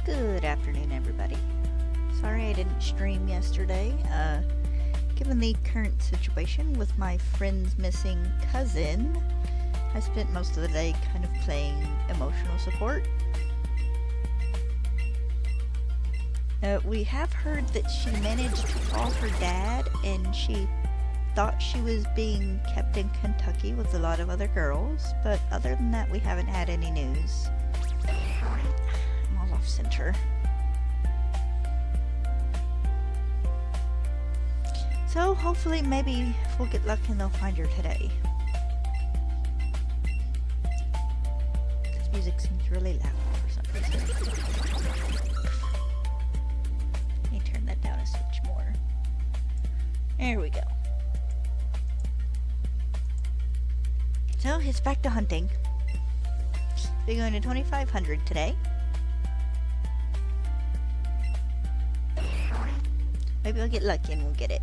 Good afternoon, everybody. Sorry I didn't stream yesterday. Given the current situation with my friend's missing cousin, I spent most of the day kind of playing emotional support. We have heard that she managed to call her dad, and she thought she was being kept in Kentucky with a lot of other girls, but other than that, we haven't had any news. I'm all off center. So hopefully, maybe if we'll get lucky and they'll find her today. This music seems really loud for some reason. Let me turn that down a switch more. There we go. So it's back to hunting. We're going to 2500 today. Maybe we'll get lucky and we'll get it.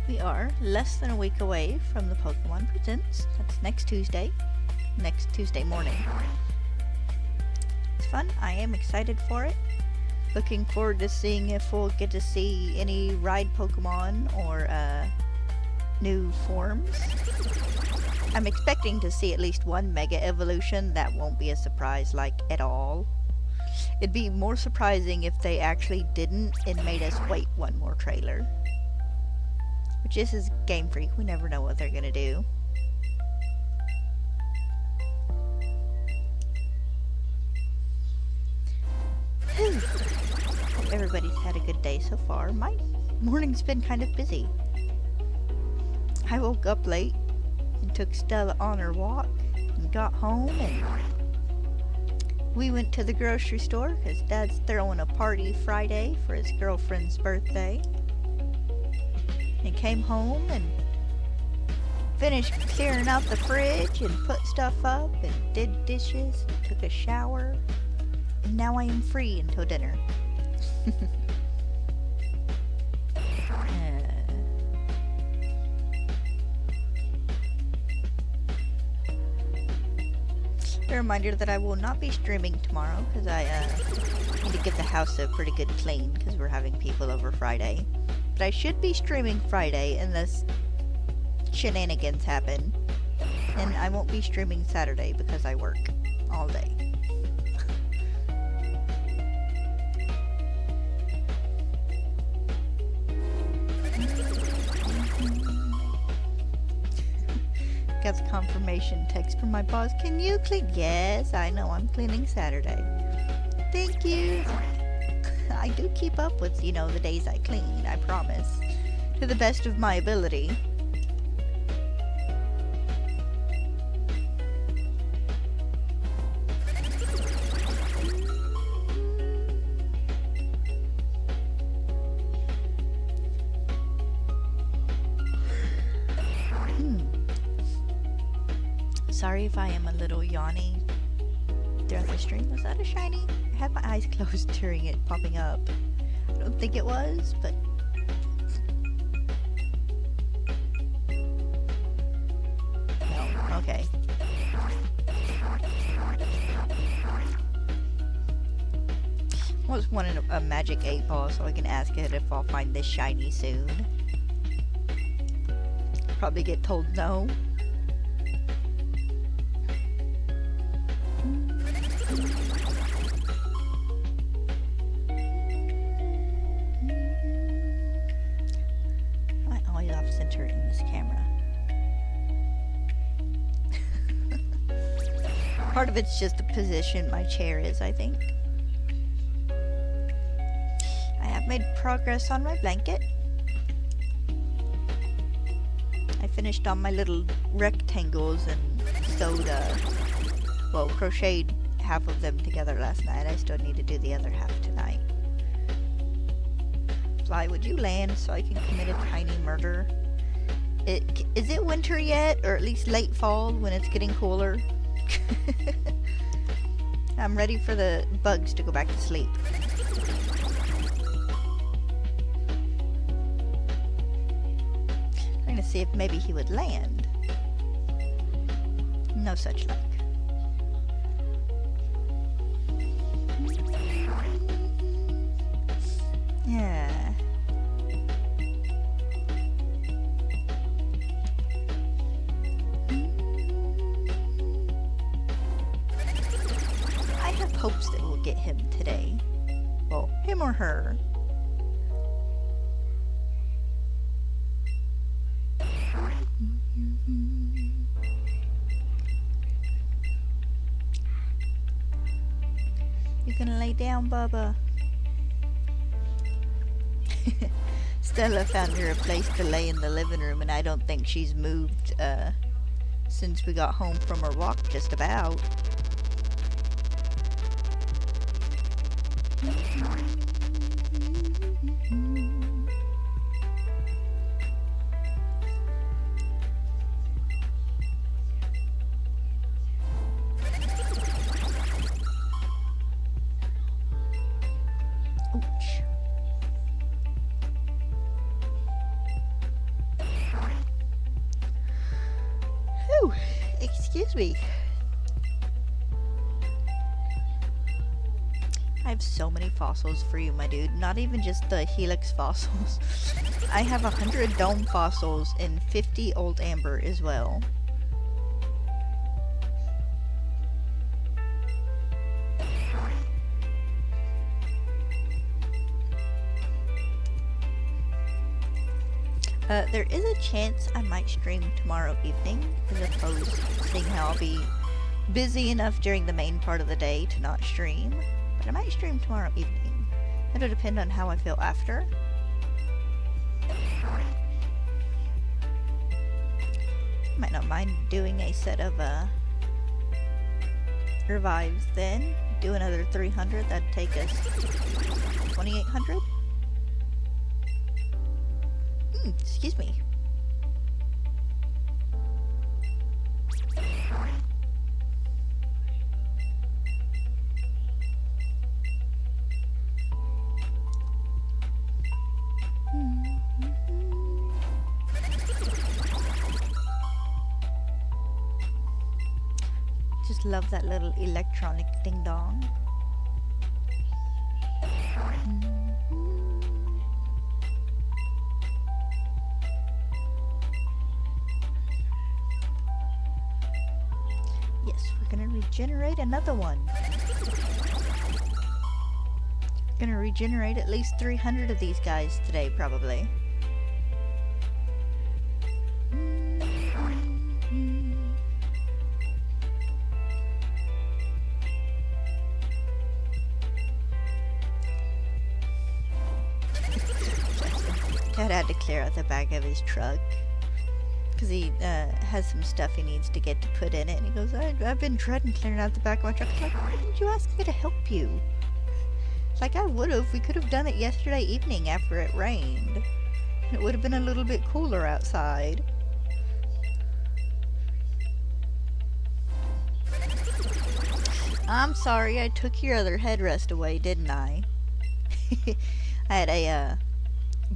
We are less than a week away from the Pokemon Presents. That's next Tuesday morning. It's fun. I am excited for it. Looking forward to seeing if we'll get to see any ride Pokemon or new forms. I'm expecting to see at least one Mega Evolution. That won't be a surprise, like, at all. It'd be more surprising if they actually didn't and made us wait one more trailer. Which this is Game Freak. We never know what they're gonna do. Whew. Hope everybody's had a good day so far. My morning's been kind of busy. I woke up late and took Stella on her walk and got home, and we went to the grocery store because Dad's throwing a party Friday for his girlfriend's birthday. And came home and finished clearing out the fridge and put stuff up and did dishes and took a shower. And now I am free until dinner. A reminder that I will not be streaming tomorrow because I need to give the house a pretty good clean because we're having people over Friday. But I should be streaming Friday unless shenanigans happen. And I won't be streaming Saturday because I work all day. Got the confirmation text from my boss. Can you clean? Yes, I know, I'm cleaning Saturday. Thank you. I do keep up with, the days I clean, I promise. To the best of my ability. Sorry if I am a little yawny throughout the stream. Was that a shiny? I had my eyes closed during it popping up. I don't think it was, but... No, okay. I was wanting a magic 8-ball so I can ask it if I'll find this shiny soon. Probably get told no. In this camera. Part of it's just the position my chair is, I think. I have made progress on my blanket. I finished on my little rectangles and sewed, crocheted half of them together last night. I still need to do the other half tonight. Fly, would you land so I can commit a tiny murder? Is it winter yet, or at least late fall when it's getting cooler? I'm ready for the bugs to go back to sleep. see if maybe he would land. No such luck. Yeah. I have hopes that we'll get him today. Well, him or her. You gonna lay down, Bubba? Stella found her a place to lay in the living room, and I don't think she's moved since we got home from her walk, just about. Ouch. Whew, excuse me. I have so many fossils for you, my dude. Not even just the helix fossils. I have 100 dome fossils and 50 old amber as well. There is a chance I might stream tomorrow evening, as opposed to seeing how I'll be busy enough during the main part of the day to not stream. But I might stream tomorrow evening. It'll depend on how I feel after. Might not mind doing a set of revives then. Do another 300, that'd take us 2,800. Excuse me. Just love that little electronic ding dong. Regenerate another one. Gonna regenerate at least 300 of these guys today, probably. Dad had to clear out the back of his truck. Because he has some stuff he needs to get to put in it, and he goes, I've been dreading clearing out the back of my truck. Like, why didn't you ask me to help you? Like, I would have. We could have done it yesterday evening after it rained. It would have been a little bit cooler outside. I'm sorry, I took your other headrest away, didn't I? I had a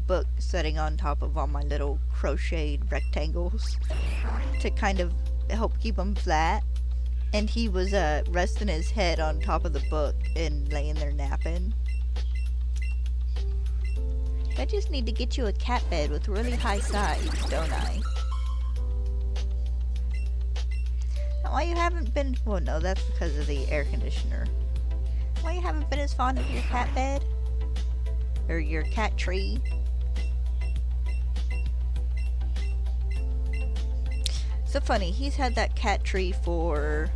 book sitting on top of all my little crocheted rectangles to kind of help keep them flat, and he was resting his head on top of the book and laying there napping. I just need to get you a cat bed with really high sides, don't I? Now, why you haven't been... well, no, that's because of the air conditioner. Why you haven't been as fond of your cat bed? Or your cat tree? So funny, he's had that cat tree for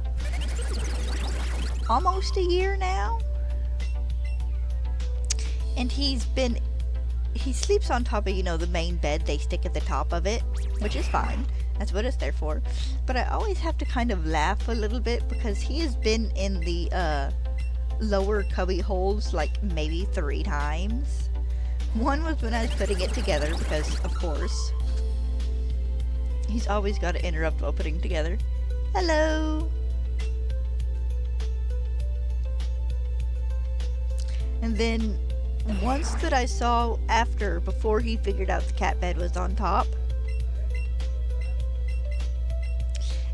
almost a year now. And he sleeps on top of, you know, the main bed they stick at the top of it, which is fine. That's what it's there for. But I always have to kind of laugh a little bit because he has been in the lower cubby holes like maybe 3 times. One was when I was putting it together because, of course, he's always got to interrupt while putting together. Hello! And then once that I saw before he figured out the cat bed was on top,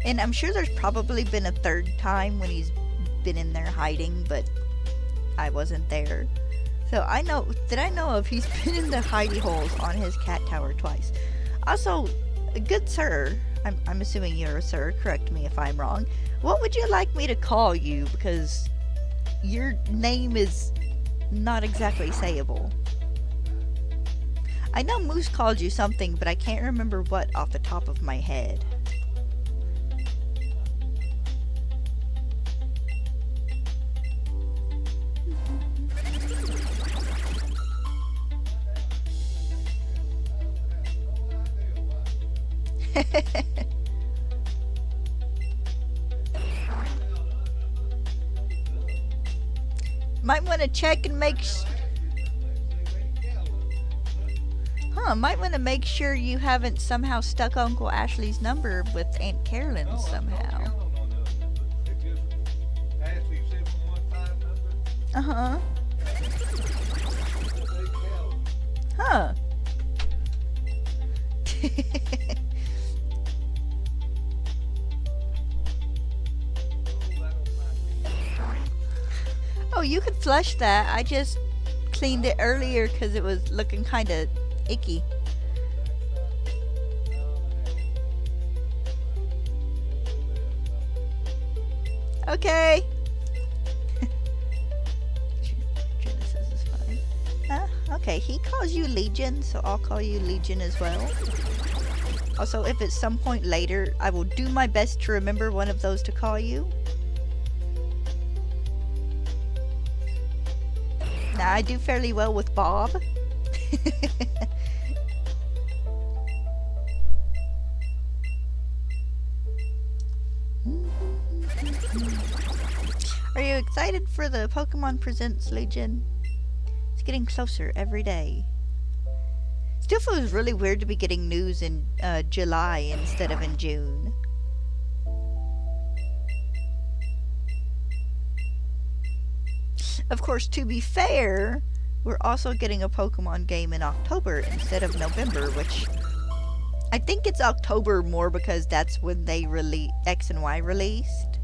And I'm sure there's probably been a third time when he's been in there hiding, but I wasn't there. So I know that he's been in the hidey holes on his cat tower twice. Also, good sir, I'm assuming you're a sir, correct me if I'm wrong. What would you like me to call you? Because your name is not exactly sayable. I know Moose called you something, but I can't remember what off the top of my head. Might want to check and make might want to make sure you haven't somehow stuck Uncle Ashley's number with Aunt Carolyn's somehow. Uh-huh. Huh. Oh, you could flush that. I just cleaned it earlier because it was looking kind of icky. Okay. Genesis is fine. Okay, he calls you Legion, so I'll call you Legion as well. Also, if at some point later, I will do my best to remember one of those to call you. Now, I do fairly well with Bob. Are you excited for the Pokemon Presents Legion? It's getting closer every day. Still feels really weird to be getting news in July instead of in June. Of course, to be fair, we're also getting a Pokemon game in October instead of November, which I think it's October more because that's when they X and Y released.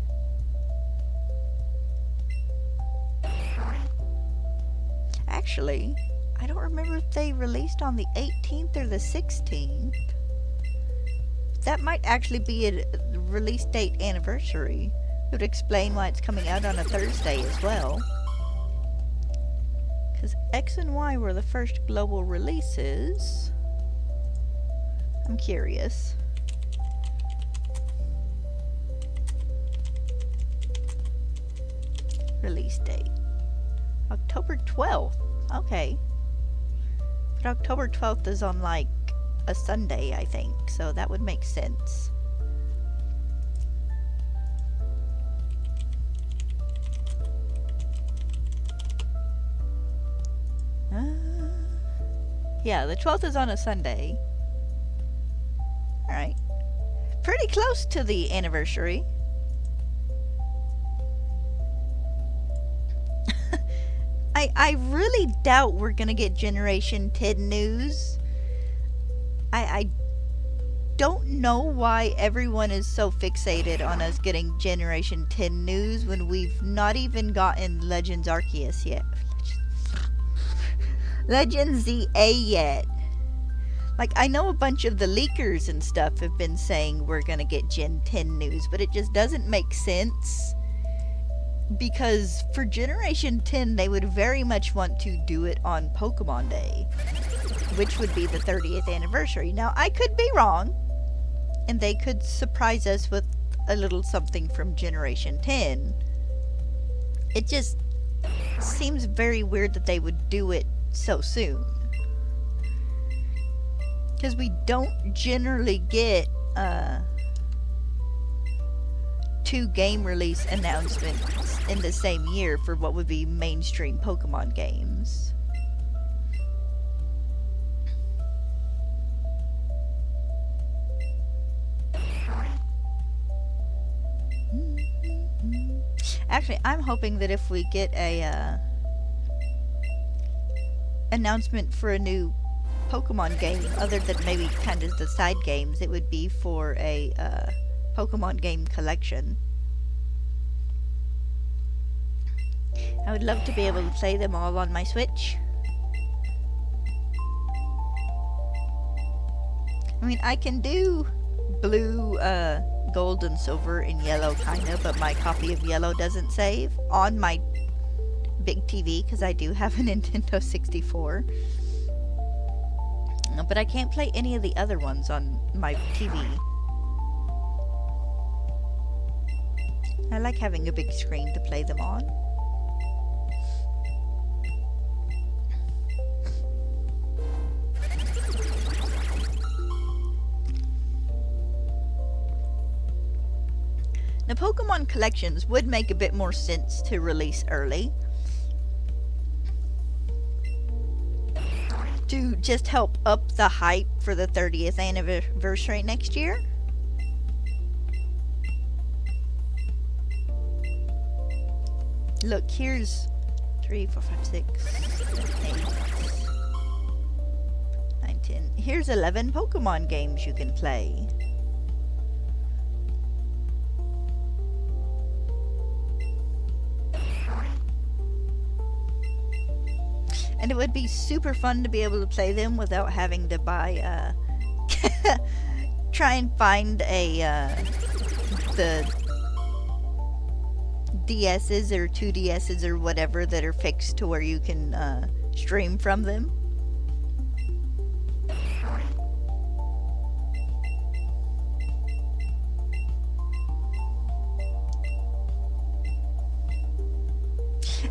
Actually, I don't remember if they released on the 18th or the 16th. That might actually be a release date anniversary. It would explain why it's coming out on a Thursday as well. Because X and Y were the first global releases. I'm curious. Release date. October 12th. Okay. But October 12th is on like a Sunday, I think. So that would make sense. Yeah, the 12th is on a Sunday. Alright. Pretty close to the anniversary. I really doubt we're gonna get Generation 10 news. I don't know why everyone is so fixated on us getting Generation 10 news when we've not even gotten Legends Arceus yet. Legends ZA yet. Like, I know a bunch of the leakers and stuff have been saying we're gonna get Gen 10 news, but it just doesn't make sense. Because for Generation 10, they would very much want to do it on Pokemon Day, which would be the 30th anniversary. Now, I could be wrong, and they could surprise us with a little something from Generation 10. It just seems very weird that they would do it so soon. Because we don't generally get two game release announcements in the same year for what would be mainstream Pokemon games. Actually, I'm hoping that if we get a announcement for a new Pokemon game, other than maybe kind of the side games, it would be for a Pokemon game collection. I would love to be able to play them all on my Switch. I mean, I can do blue, gold, and silver, and yellow, kinda, but my copy of yellow doesn't save on my big TV, because I do have a Nintendo 64. But I can't play any of the other ones on my TV. I like having a big screen to play them on. Now, Pokemon collections would make a bit more sense to release early, to just help up the hype for the 30th anniversary next year. Look, here's 3, 4, 5, 6, 7, 8, 9, 10. Here's 11 Pokemon games you can play. And it would be super fun to be able to play them without having to buy, try and find the DS's or 2DS's or whatever that are fixed to where you can, stream from them.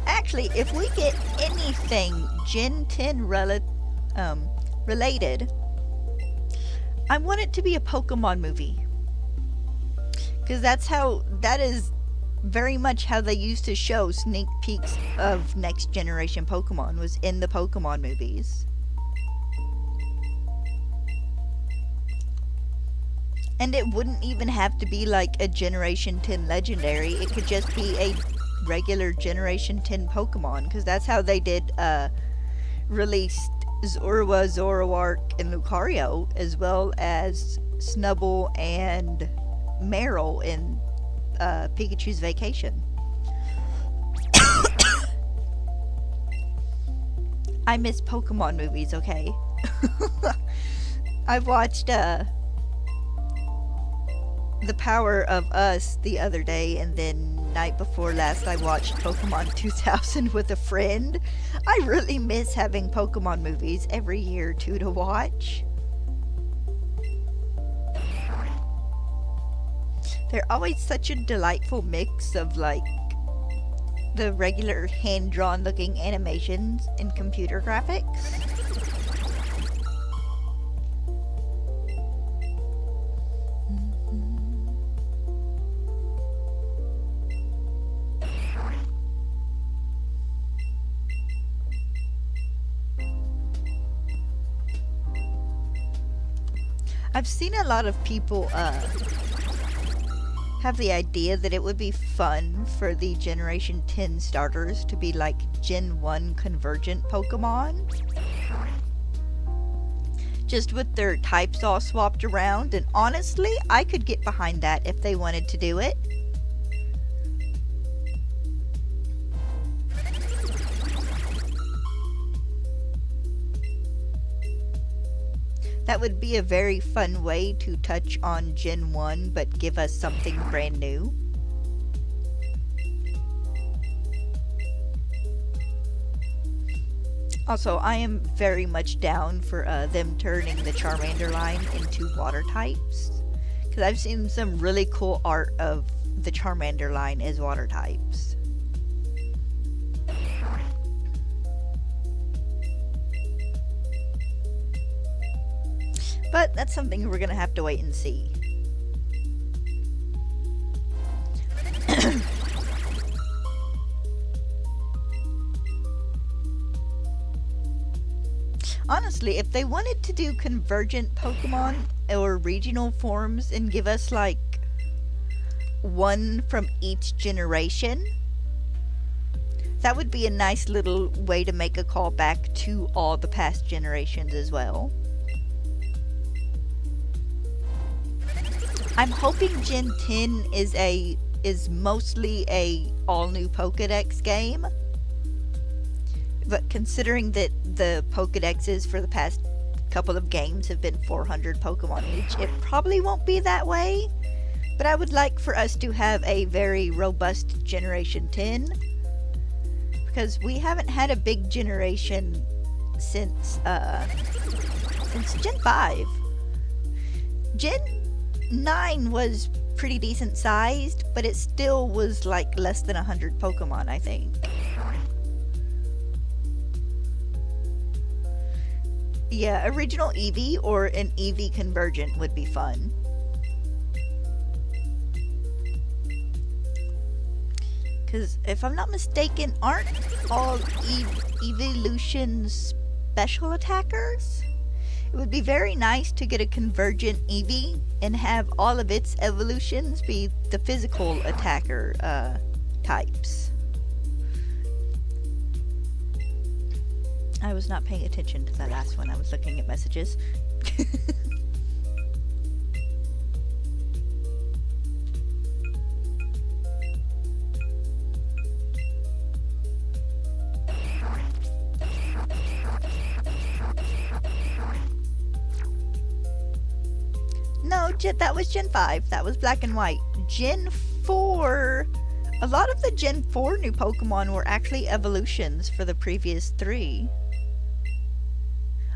Actually, if we get anything Gen 10 related, I want it to be a Pokemon movie. Because that is very much how they used to show sneak peeks of next generation Pokemon, was in the Pokemon movies. And it wouldn't even have to be like a Generation 10 legendary, it could just be a regular Generation 10 Pokemon, because that's how they did released Zorua, Zoroark, and Lucario, as well as Snubbull and Meryl in Pikachu's Vacation. I miss Pokemon movies, okay? I watched The Power of Us the other day, and then night before last I watched Pokemon 2000 with a friend. I really miss having Pokemon movies every year or two to watch. They're always such a delightful mix of like the regular hand-drawn looking animations and computer graphics. I've seen a lot of people have the idea that it would be fun for the Generation 10 starters to be like Gen 1 convergent Pokemon. Just with their types all swapped around, and honestly, I could get behind that if they wanted to do it. That would be a very fun way to touch on Gen 1, but give us something brand new. Also, I am very much down for them turning the Charmander line into water types, because I've seen some really cool art of the Charmander line as water types. But that's something we're gonna have to wait and see. Honestly, if they wanted to do convergent Pokemon or regional forms and give us like one from each generation, that would be a nice little way to make a call back to all the past generations as well. I'm hoping Gen 10 is mostly a all new Pokedex game. But considering that the Pokedexes for the past couple of games have been 400 Pokemon each, it probably won't be that way. But I would like for us to have a very robust Generation 10. Because we haven't had a big generation since Gen 5. Gen 9 was pretty decent sized, but it still was like less than 100 Pokemon, I think. Yeah, original Eevee or an Eevee Convergent would be fun. Because if I'm not mistaken, aren't all evolutions special attackers? It would be very nice to get a Convergent Eevee and have all of its evolutions be the physical attacker types. I was not paying attention to that last one. I was looking at messages. No, that was Gen 5. That was Black and White. Gen 4... A lot of the Gen 4 new Pokemon were actually evolutions for the previous 3.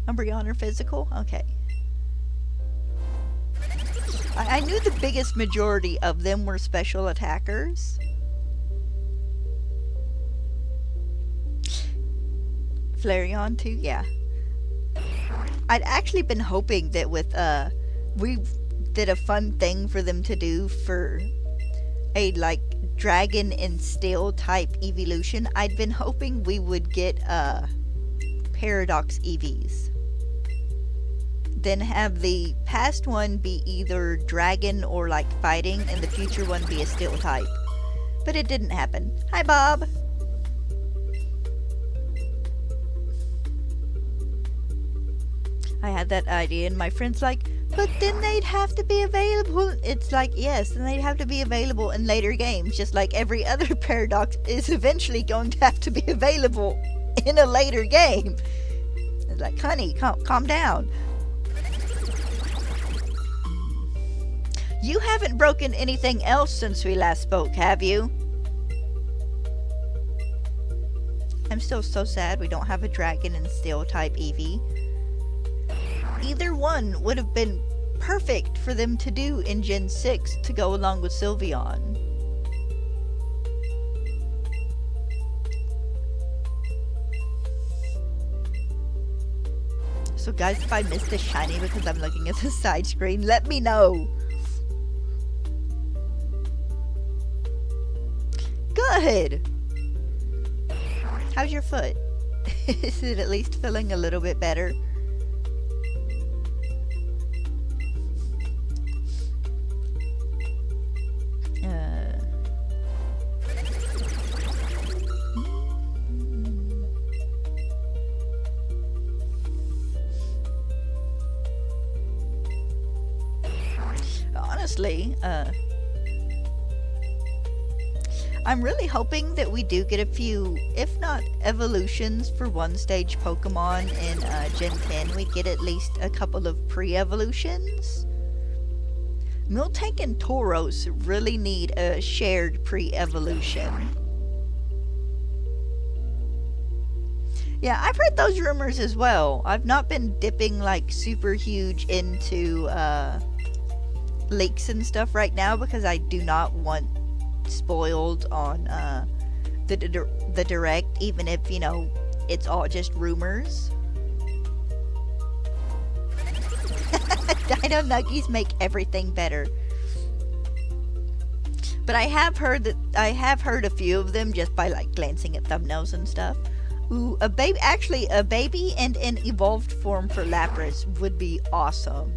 Umbreon or physical? Okay. I knew the biggest majority of them were special attackers. Flareon too? Yeah. I'd actually been hoping that with, we did a fun thing for them to do for a, like, dragon and steel type evolution. I'd been hoping we would get, Paradox Eevees. Then have the past one be either dragon or like fighting, and the future one be a steel type. But it didn't happen. Hi, Bob! I had that idea, and my friend's like, but then they'd have to be available. It's like, yes, and they'd have to be available in later games, just like every other Paradox is eventually going to have to be available in a later game. It's like, honey, calm down. You haven't broken anything else since we last spoke, have you? I'm still so sad we don't have a dragon and steel type Eevee. Either one would have been perfect for them to do in Gen 6 to go along with Sylveon. So guys, if I missed a shiny because I'm looking at the side screen, let me know. Good! How's your foot? Is it at least feeling a little bit better? Honestly, I'm really hoping that we do get a few, if not evolutions for one stage Pokemon in Gen 10. We get at least a couple of pre-evolutions. Miltank and Tauros really need a shared pre-evolution. Yeah, I've heard those rumors as well. I've not been dipping like super huge into leaks and stuff right now because I do not want spoiled on the direct, even if, you know, it's all just rumors. Dino Nuggies make everything better. But I have heard a few of them just by like glancing at thumbnails and stuff. Ooh, a baby and an evolved form for Lapras would be awesome.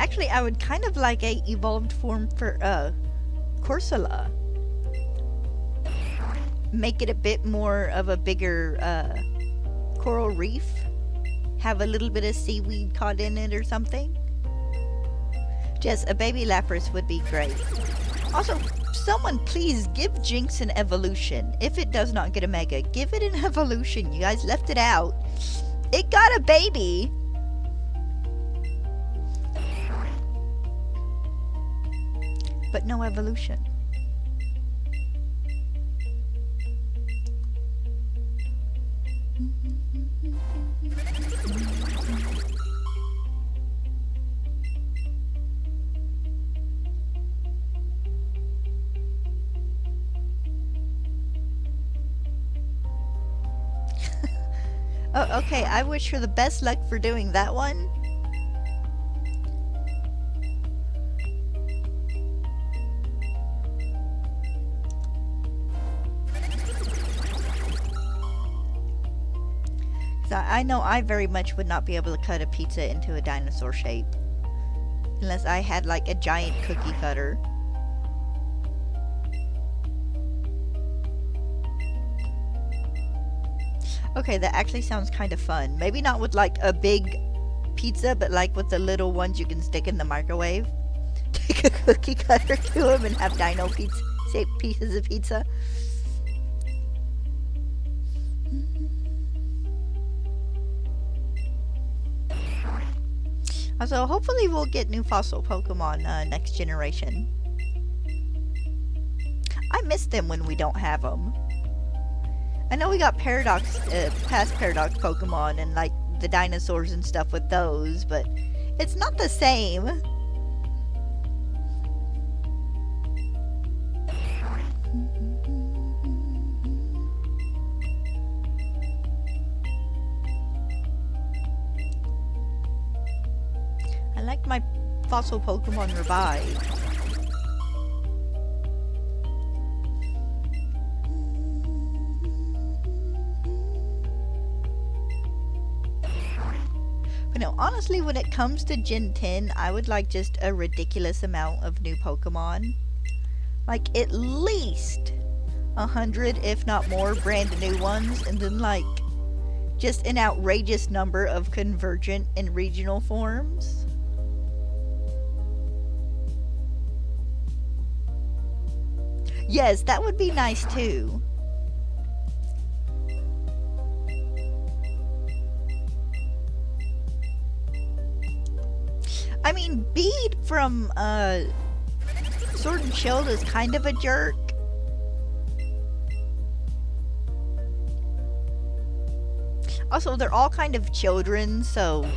Actually, I would kind of like a evolved form for Corsola. Make it a bit more of a bigger coral reef. Have a little bit of seaweed caught in it or something. Just a baby Lapras would be great. Also, someone please give Jinx an evolution. If it does not get a Mega, give it an evolution. You guys left it out. It got a baby. But no evolution. Oh, okay, I wish her the best luck for doing that one. I know I very much would not be able to cut a pizza into a dinosaur shape. Unless I had like a giant cookie cutter. Okay, that actually sounds kind of fun. Maybe not with like a big pizza, but like with the little ones you can stick in the microwave. Take a cookie cutter to them and have dino pizza shaped pieces of pizza. Also, hopefully we'll get new fossil Pokemon next generation. I miss them when we don't have them. I know we got Paradox, past Paradox Pokemon and like the dinosaurs and stuff with those, but it's not the same. I like my fossil Pokemon revived. But no, honestly, when it comes to Gen 10, I would like just a ridiculous amount of new Pokemon. Like, at least 100, if not more, brand new ones, and then like, just an outrageous number of convergent and regional forms. Yes, that would be nice too. I mean, Bede from Sword and Shield is kind of a jerk. Also, they're all kind of children, so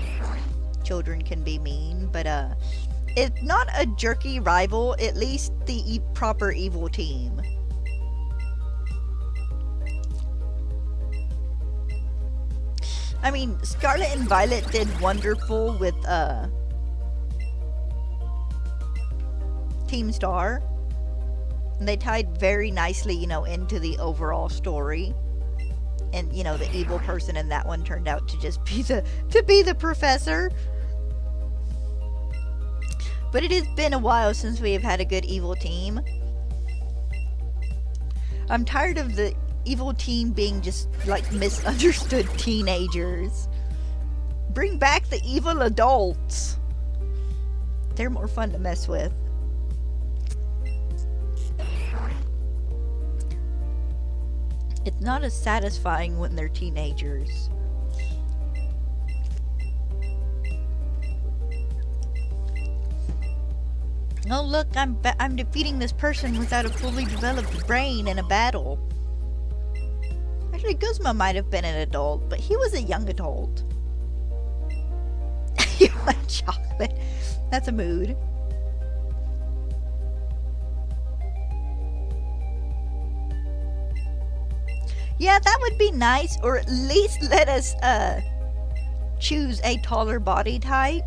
children can be mean, but if not a jerky rival, at least the proper evil team. I mean, Scarlet and Violet did wonderful with Team Star. And they tied very nicely, you know, into the overall story. And, you know, the evil person in that one turned out to just be the professor. But it has been a while since we have had a good evil team. I'm tired of the evil team being just, like, misunderstood teenagers. Bring back the evil adults. They're more fun to mess with. It's not as satisfying when they're teenagers. Oh look, I'm defeating this person without a fully developed brain in a battle. Actually, Guzma might have been an adult, but he was a young adult. You want chocolate? That's a mood. Yeah, that would be nice, or at least let us choose a taller body type.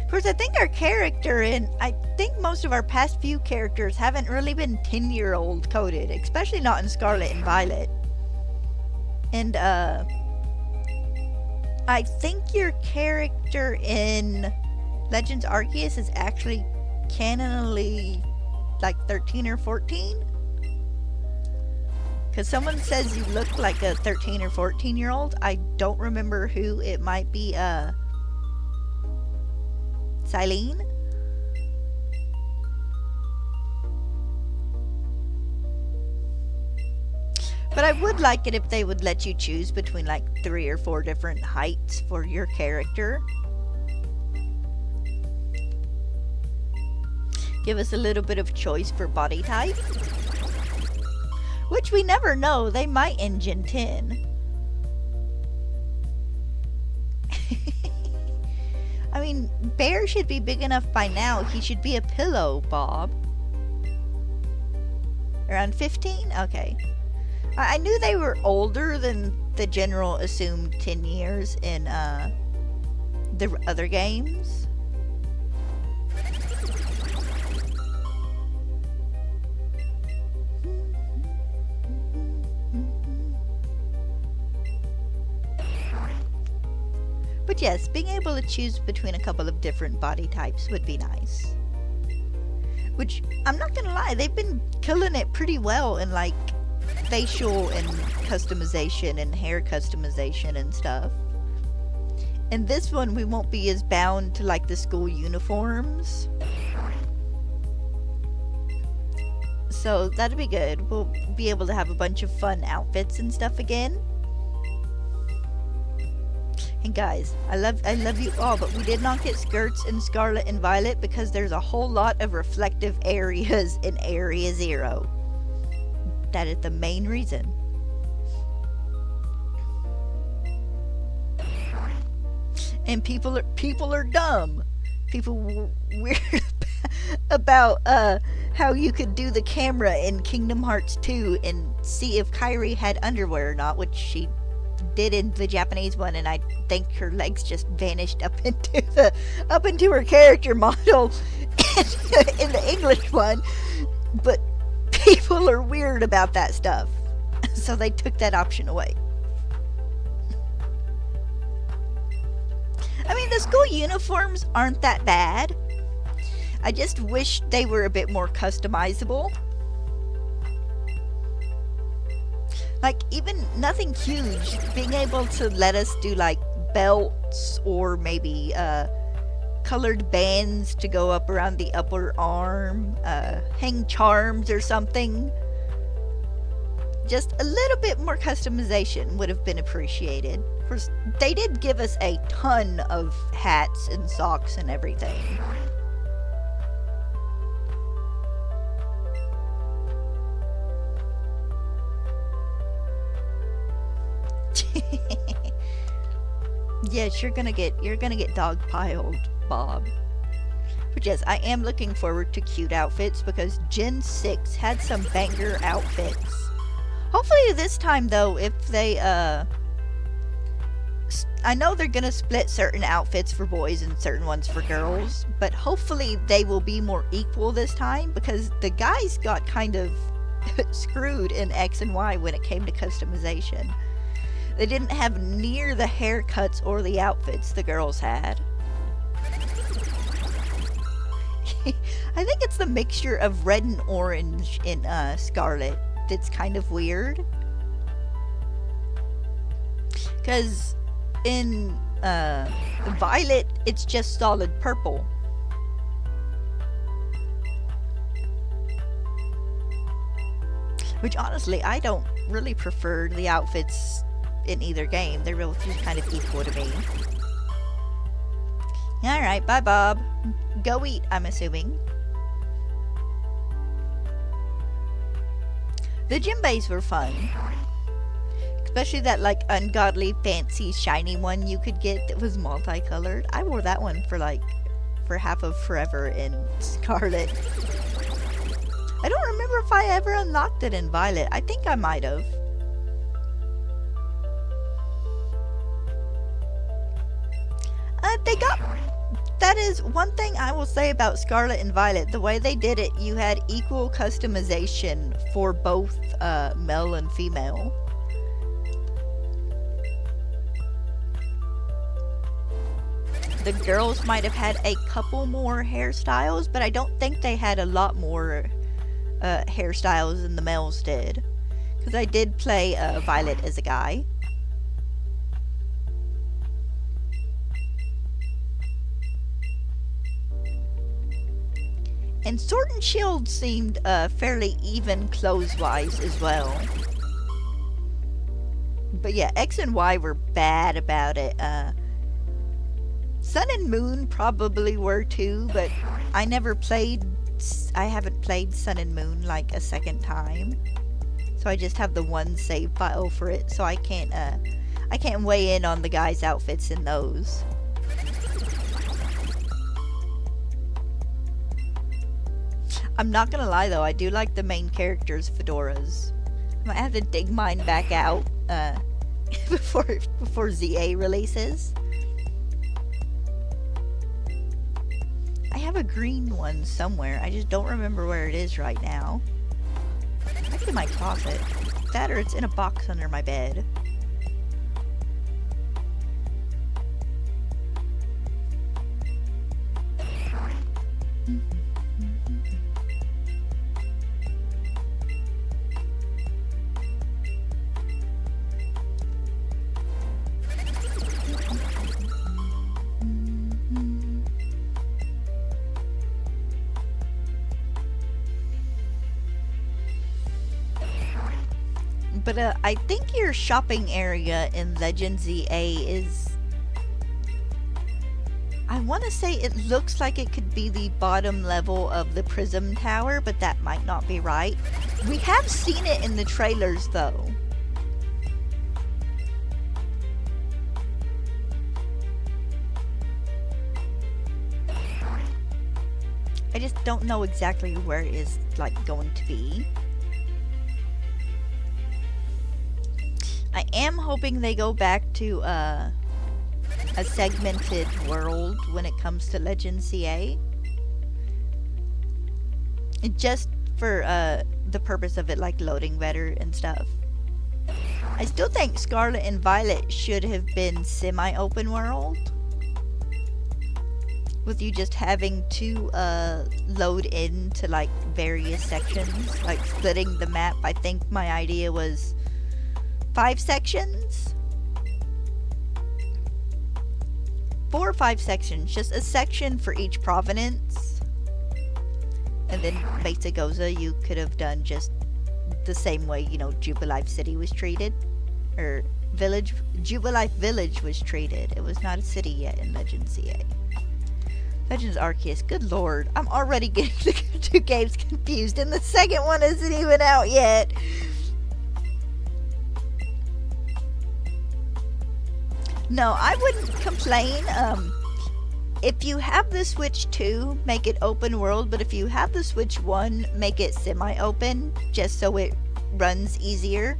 Of course, I think our character, and I think most of our past few characters haven't really been 10-year-old coded, especially not in Scarlet and Violet. And I think your character in Legends Arceus is actually canonically like 13 or 14. Because someone says you look like a 13 or 14-year-old. I don't remember who. It might be, Silene? But I would like it if they would let you choose between like 3 or 4 different heights for your character. Give us a little bit of choice for body type. Which we never know, they might in Gen 10. I mean, Bear should be big enough by now. He should be a pillow, Bob. Around 15? Okay. I knew they were older than the general assumed 10 years in the other games. But yes, being able to choose between a couple of different body types would be nice. Which, I'm not gonna lie, they've been killing it pretty well in like facial and customization and hair customization and stuff. In this one, we won't be as bound to like the school uniforms. So that'll be good. We'll be able to have a bunch of fun outfits and stuff again. And guys, I love you all, but we did not get skirts in Scarlet and Violet because there's a whole lot of reflective areas in Area 0. That is the main reason. And people are dumb. People were weird about how you could do the camera in Kingdom Hearts 2 and see if Kairi had underwear or not, which she did in the Japanese one, and I think her legs just vanished up into her character model in the English one. But people are weird about that stuff, so they took that option away. I mean, the school uniforms aren't that bad. I just wish they were a bit more customizable. Like, even nothing huge, being able to let us do like belts or maybe colored bands to go up around the upper arm, hang charms or something. Just a little bit more customization would have been appreciated. Of course, they did give us a ton of hats and socks and everything. Yes, you're gonna get dogpiled, Bob. But yes, I am looking forward to cute outfits because Gen 6 had some banger outfits. Hopefully this time though, if they I know they're gonna split certain outfits for boys and certain ones for girls, but hopefully they will be more equal this time because the guys got kind of screwed in X and Y when it came to customization. They didn't have near the haircuts or the outfits the girls had. I think it's the mixture of red and orange in Scarlet that's kind of weird. Because in Violet, it's just solid purple. Which honestly, I don't really prefer the outfits in either game. They're really just kind of equal to me. Alright, bye Bob. Go eat, I'm assuming. The Jinbeis were fun. Especially that like ungodly fancy shiny one you could get that was multicolored. I wore that one for half of forever in Scarlet. I don't remember if I ever unlocked it in Violet. I think I might have. That is one thing I will say about Scarlet and Violet. The way they did it, you had equal customization for both male and female. the girls might have had a couple more hairstyles, but I don't think they had a lot more hairstyles than the males did. Because I did play Violet as a guy. And Sword and Shield seemed fairly even clothes-wise as well. But yeah, X and Y were bad about it. Sun and Moon probably were too, but I haven't played Sun and Moon like a second time. So I just have the one save file for it, so I can't weigh in on the guys' outfits in those. I'm not gonna lie though, I do like the main character's fedoras. I might have to dig mine back out before ZA releases. I have a green one somewhere, I just don't remember where it is right now. It's in my closet. That or it's in a box under my bed. But I think your shopping area in Legend ZA is... I want to say it looks like it could be the bottom level of the Prism Tower, but that might not be right. We have seen it in the trailers though. I just don't know exactly where it is like going to be. I am hoping they go back to a segmented world when it comes to Legend CA. Just for the purpose of it like loading better and stuff. I still think Scarlet and Violet should have been semi-open world. With you just having to load into like various sections. Like splitting the map. I think my idea was 5 sections? 4 or 5 sections. Just a section for each province. And then Mesa you could have done just the same way, you know, Jubilife City was treated. Or Jubilife Village was treated. It was not a city yet in Legends CA. Legends Arceus, good lord. I'm already getting the 2 games confused and the second one isn't even out yet. No, I wouldn't complain. If you have the Switch 2, make it open world, but if you have the Switch 1, make it semi-open, just so it runs easier.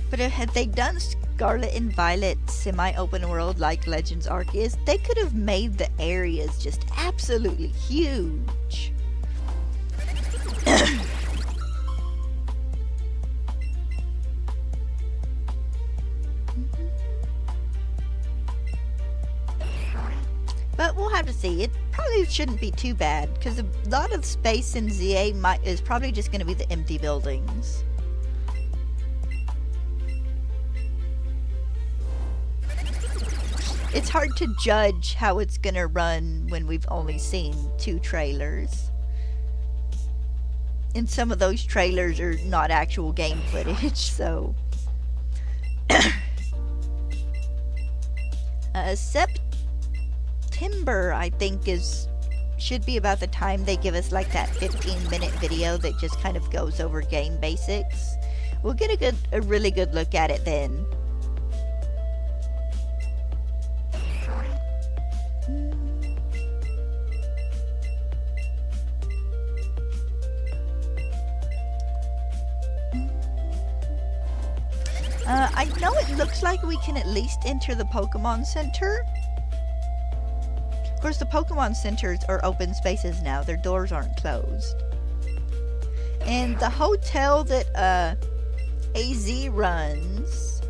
But had they done Scarlet and Violet semi-open world like Legends Arceus, they could have made the areas just absolutely huge. But we'll have to see. It probably shouldn't be too bad, because a lot of space in ZA is probably just going to be the empty buildings. It's hard to judge how it's going to run when we've only seen 2 trailers. And some of those trailers are not actual game footage, so... September, I think, should be about the time they give us like that 15-minute video that just kind of goes over game basics. We'll get a really good look at it then. I know it looks like we can at least enter the Pokemon Center. Of course, the Pokemon Centers are open spaces now. Their doors aren't closed. And the hotel that AZ runs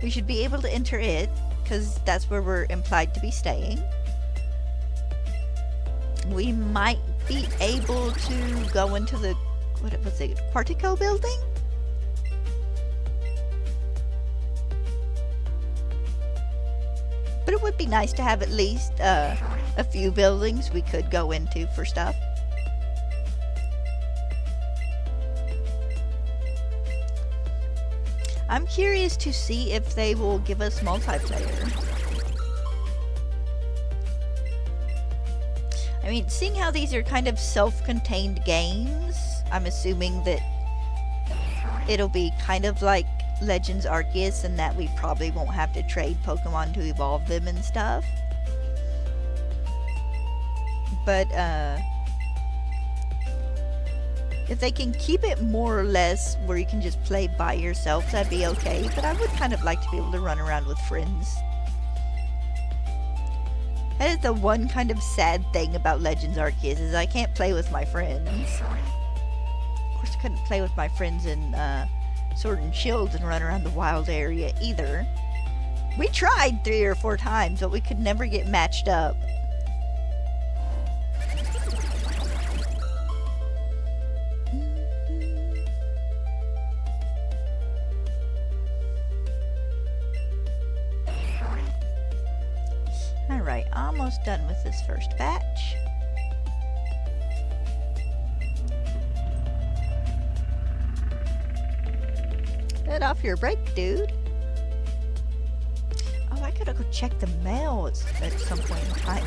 We should be able to enter it, because that's where we're implied to be staying. We might be able to go into the, what was it, Quartico building? But it would be nice to have at least a few buildings we could go into for stuff. I'm curious to see if they will give us multiplayer. I mean, seeing how these are kind of self-contained games, I'm assuming that it'll be kind of like Legends Arceus, and that we probably won't have to trade Pokemon to evolve them and stuff. But, if they can keep it more or less where you can just play by yourself, that'd be okay. But I would kind of like to be able to run around with friends. That is the one kind of sad thing about Legends Arceus, is I can't play with my friends. Of course, I couldn't play with my friends in Sword and Shield and run around the wild area either. We tried 3 or 4 times, but we could never get matched up. Alright, almost done with this first batch. Let off your break, dude. Oh, I gotta go check the mail at some point in time.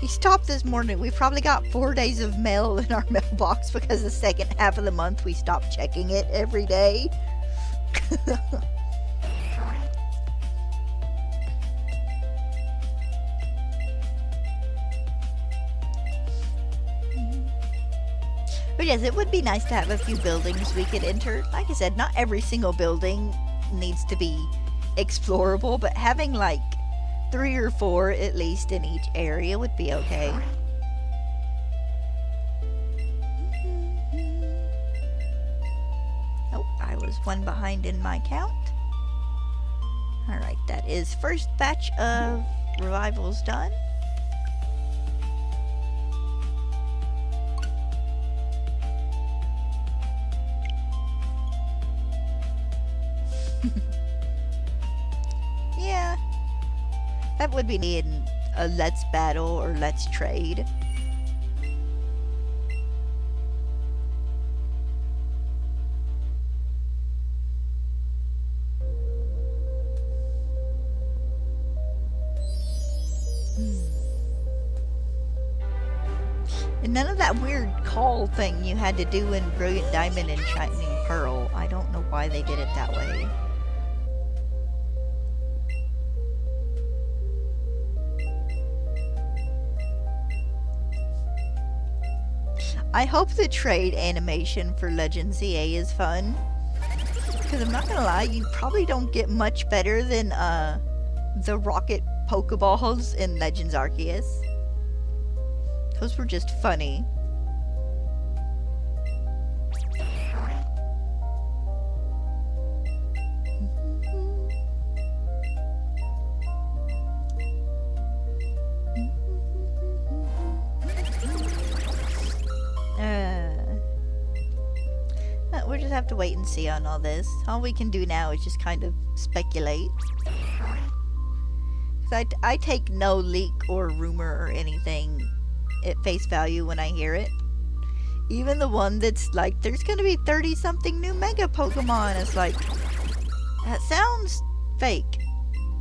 He stopped this morning. We probably got 4 days of mail in our mailbox because the second half of the month we stopped checking it every day. But yes, it would be nice to have a few buildings we could enter. Like I said, not every single building needs to be explorable, but having like 3 or 4 at least in each area would be okay. Oh, I was 1 behind in my count. Alright, that is first batch of revivals done. Yeah, that would be in a let's battle or let's trade. And none of that weird call thing you had to do in Brilliant Diamond and Shining Pearl. I don't know why they did it that way. I hope the trade animation for Legends EA is fun. Because I'm not gonna lie, you probably don't get much better than the rocket Pokeballs in Legends Arceus. Those were just funny. We'll just have to wait and see on all this. All we can do now is just kind of speculate. I take no leak or rumor or anything at face value when I hear it. Even the one that's like, there's gonna be 30 something new Mega Pokemon. It's like, that sounds fake.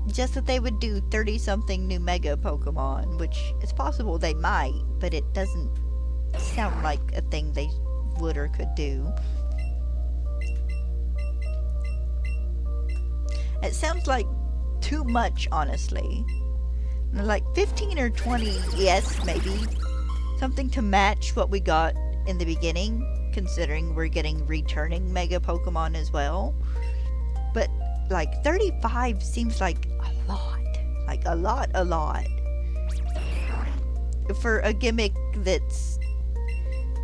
Just that they would do 30 something new Mega Pokemon, which it's possible they might, but it doesn't sound like a thing they would or could do. It sounds like too much, honestly. Like 15 or 20, yes, maybe. Something to match what we got in the beginning, considering we're getting returning Mega Pokemon as well. But like 35 seems like a lot. Like a lot. For a gimmick that's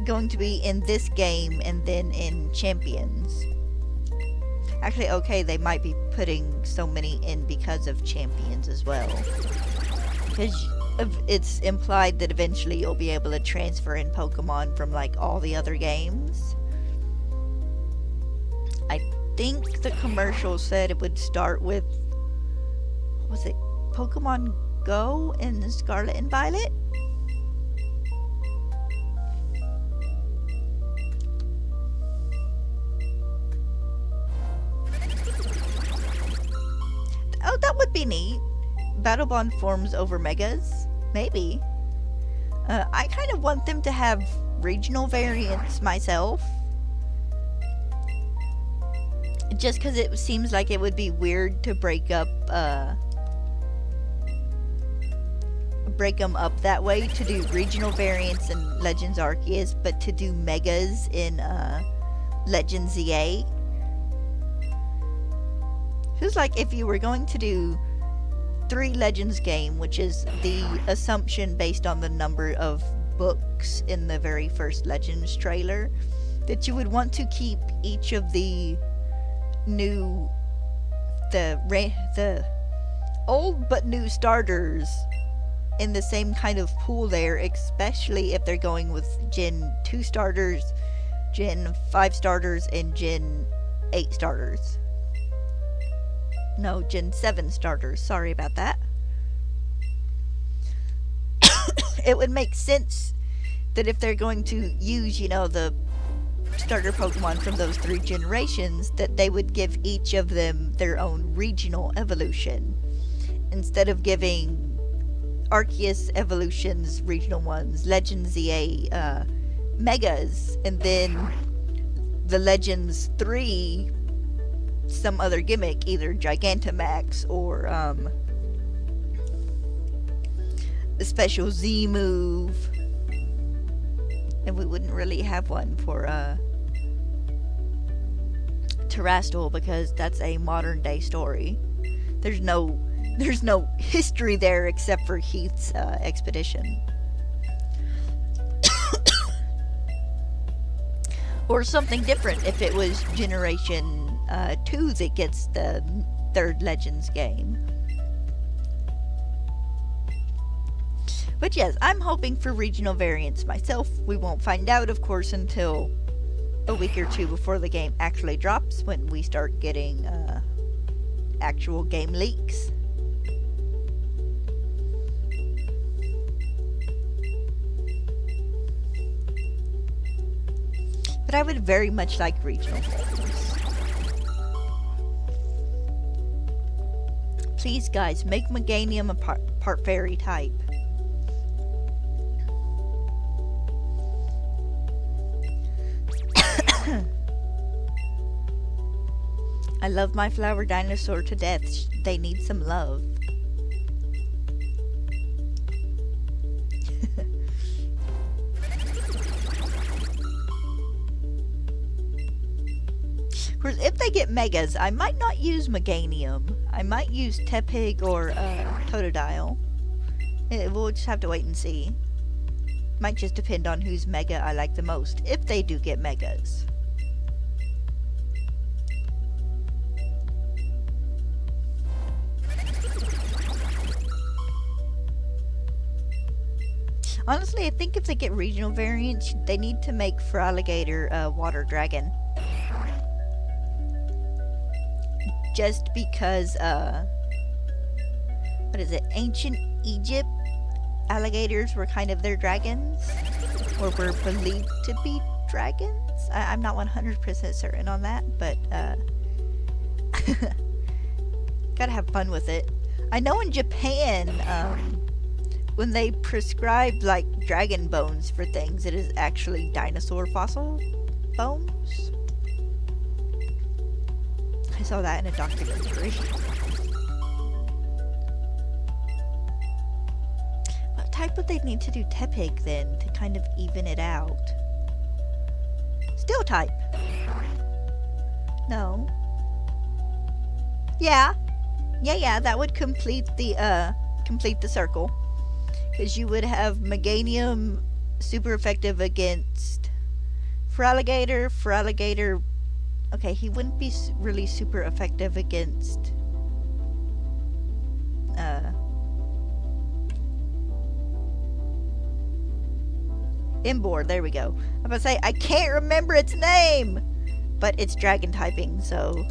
going to be in this game and then in Champions. Actually, okay, they might be putting so many in because of champions as well. Because it's implied that eventually you'll be able to transfer in Pokemon from, like, all the other games. I think the commercial said it would start with, what was it, Pokemon Go and Scarlet and Violet? Oh, that would be neat. Battle Bond forms over Megas? Maybe. I kind of want them to have regional variants myself. Just because it seems like it would be weird to break them up that way, to do regional variants in Legends Arceus, but to do Megas in Legends ZA. Feels like if you were going to do 3 Legends game, which is the assumption based on the number of books in the very first Legends trailer, that you would want to keep each of the new, the old but new starters in the same kind of pool there, especially if they're going with Gen 2 starters, Gen 5 starters, and Gen 8 starters. No, Gen 7 starters. Sorry about that. It would make sense that if they're going to use, you know, the starter Pokemon from those 3 generations, that they would give each of them their own regional evolution. Instead of giving Arceus evolutions regional ones, Legends ZA Megas, and then the Legends 3 some other gimmick, either Gigantamax or the special Z move. And we wouldn't really have one for Terrastal, because that's a modern day story. There's no history there except for Heath's expedition. Or something different if it was Generation 2 that gets the 3rd Legends game. But yes, I'm hoping for regional variants myself. We won't find out, of course, until a week or 2 before the game actually drops, when we start getting actual game leaks. But I would very much like regional forms. Please, guys, make Meganium a part fairy type. I love my flower dinosaur to death. They need some love. Of course, if they get Megas, I might not use Meganium. I might use Tepig or Totodile. We'll just have to wait and see. Might just depend on whose Mega I like the most, if they do get Megas. Honestly, I think if they get regional variants, they need to make Feraligatr Water Dragon. Just because, what is it, ancient Egypt alligators were kind of their dragons, or were believed to be dragons. I'm not 100% certain on that, but gotta have fun with it. I know in Japan, when they prescribe like dragon bones for things, it is actually dinosaur fossil bones. I saw that in a documentary. What type would they need to do Tepig then to kind of even it out? Steel type. No. Yeah, that would complete the circle. Because you would have Meganium super effective against Feraligatr, Okay, he wouldn't be really super effective against Imbor, there we go. I'm about to say, I can't remember its name! But it's dragon typing, so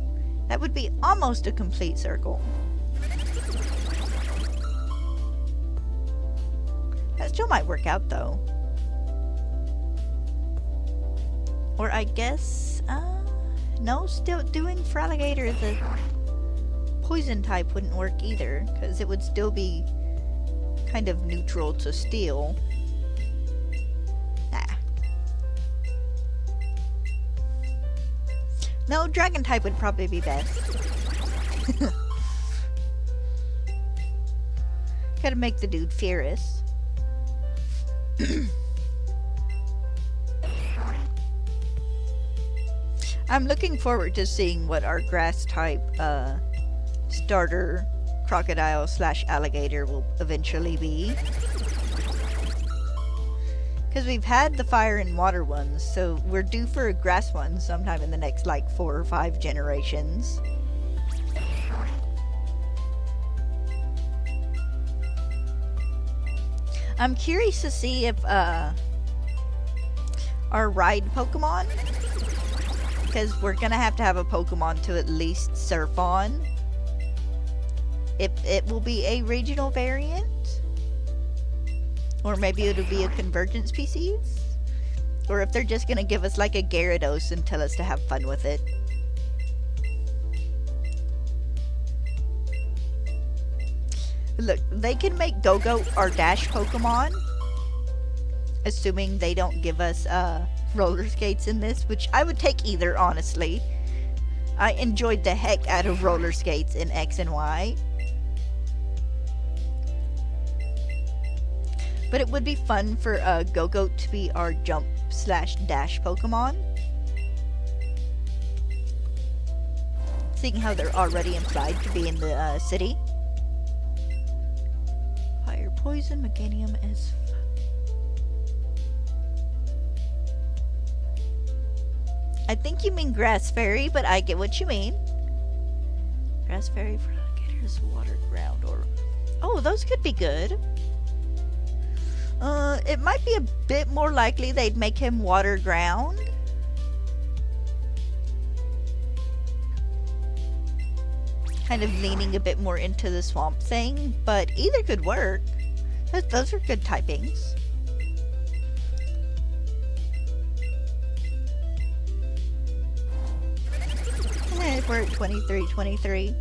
that would be almost a complete circle. That still might work out, though. Or I guess, no, still doing Feraligatr the poison type wouldn't work either, because it would still be kind of neutral to steel. No, dragon type would probably be best. Gotta make the dude furious. I'm looking forward to seeing what our grass type starter crocodile / alligator will eventually be. Because we've had the fire and water ones, so we're due for a grass one sometime in the next like 4 or 5 generations. I'm curious to see if our ride Pokemon, because we're gonna have to have a Pokemon to at least surf on, if it will be a regional variant. Or maybe it'll be a convergent species. Or if they're just gonna give us like a Gyarados and tell us to have fun with it. Look, they can make Go-Go our Dash Pokemon. Assuming they don't give us roller skates in this, which I would take either, honestly. I enjoyed the heck out of roller skates in X and Y. But it would be fun for Go-Go to be our jump / dash Pokemon. Seeing how they're already implied to be in the city. Fire Poison, Meganium is... I think you mean Grass Fairy, but I get what you mean. Grass Fairy, Feraligatr, Water Ground, or... Oh, those could be good. It might be a bit more likely they'd make him water ground. Kind of leaning a bit more into the swamp thing, but either could work. Those are good typings. We're at 2323.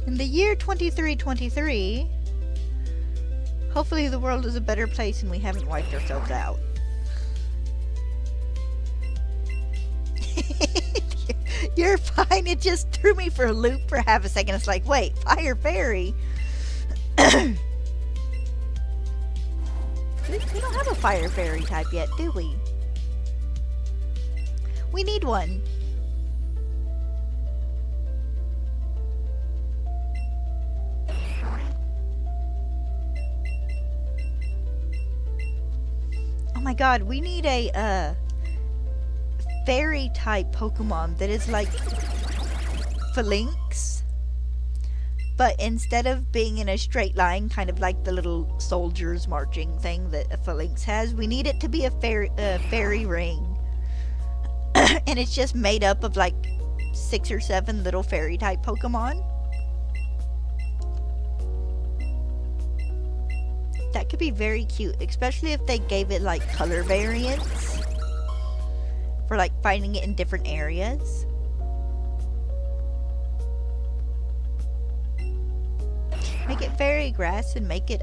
In the year 2323, hopefully the world is a better place and we haven't wiped ourselves out. You're fine, it just threw me for a loop for half a second. It's like, wait, Fire Fairy? We don't have a Fire Fairy type yet, do we? We need one. Oh my god, we need a fairy type Pokemon that is like Phalanx, but instead of being in a straight line, kind of like the little soldiers marching thing that a Phalanx has, we need it to be a fairy ring. And it's just made up of like 6 or 7 little fairy type Pokemon. That could be very cute, especially if they gave it like color variants for like finding it in different areas. Make it fairy grass and make it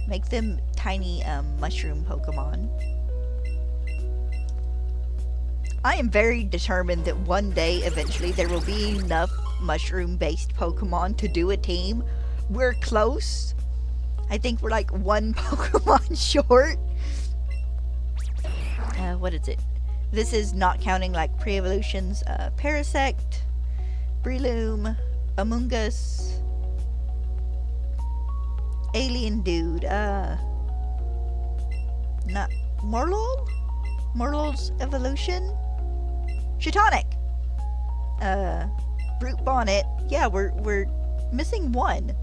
make them tiny mushroom Pokemon. I am very determined that one day, eventually, there will be enough mushroom-based Pokemon to do a team. We're close. I think we're like 1 Pokemon short. What is it? This is not counting like pre-evolutions. Parasect, Breloom, Amoonguss, Alien Dude, not Morlul? Mortal's evolution? Shatonic! Brute Bonnet. Yeah, we're missing one.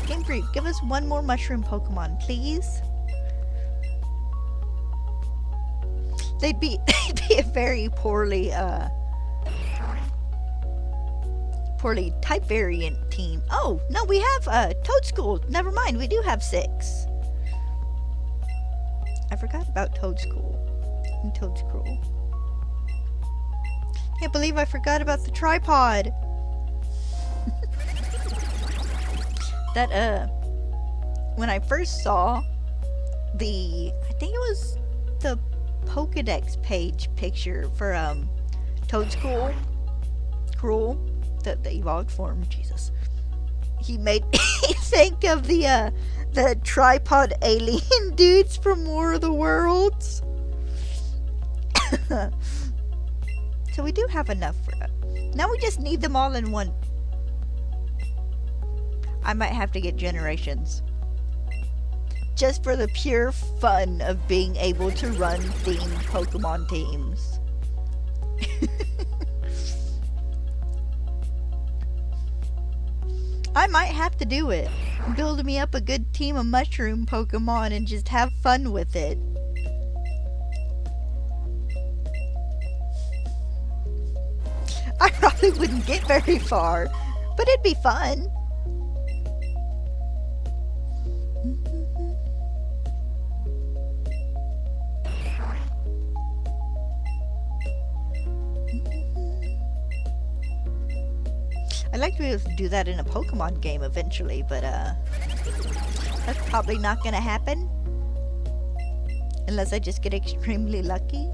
Game Freak, give us one more mushroom Pokemon, please. They'd be a very poorly type variant team. Oh, no, we have Toadschool. Never mind, we do have 6. I forgot about Toadschool and Toadscroll. Can't believe I forgot about the tripod. That when I first saw I think it was the Pokedex page picture for Toadschool, the evolved form, Jesus. He made me think of the tripod alien dudes from War of the Worlds. So we do have enough for it. Now we just need them all in one. I might have to get generations. Just for the pure fun of being able to run themed Pokemon teams. I might have to do it. Build me up a good team of mushroom Pokemon and just have fun with it. I probably wouldn't get very far, but it'd be fun. I'd like to be able to do that in a Pokemon game eventually, but that's probably not gonna happen. Unless I just get extremely lucky.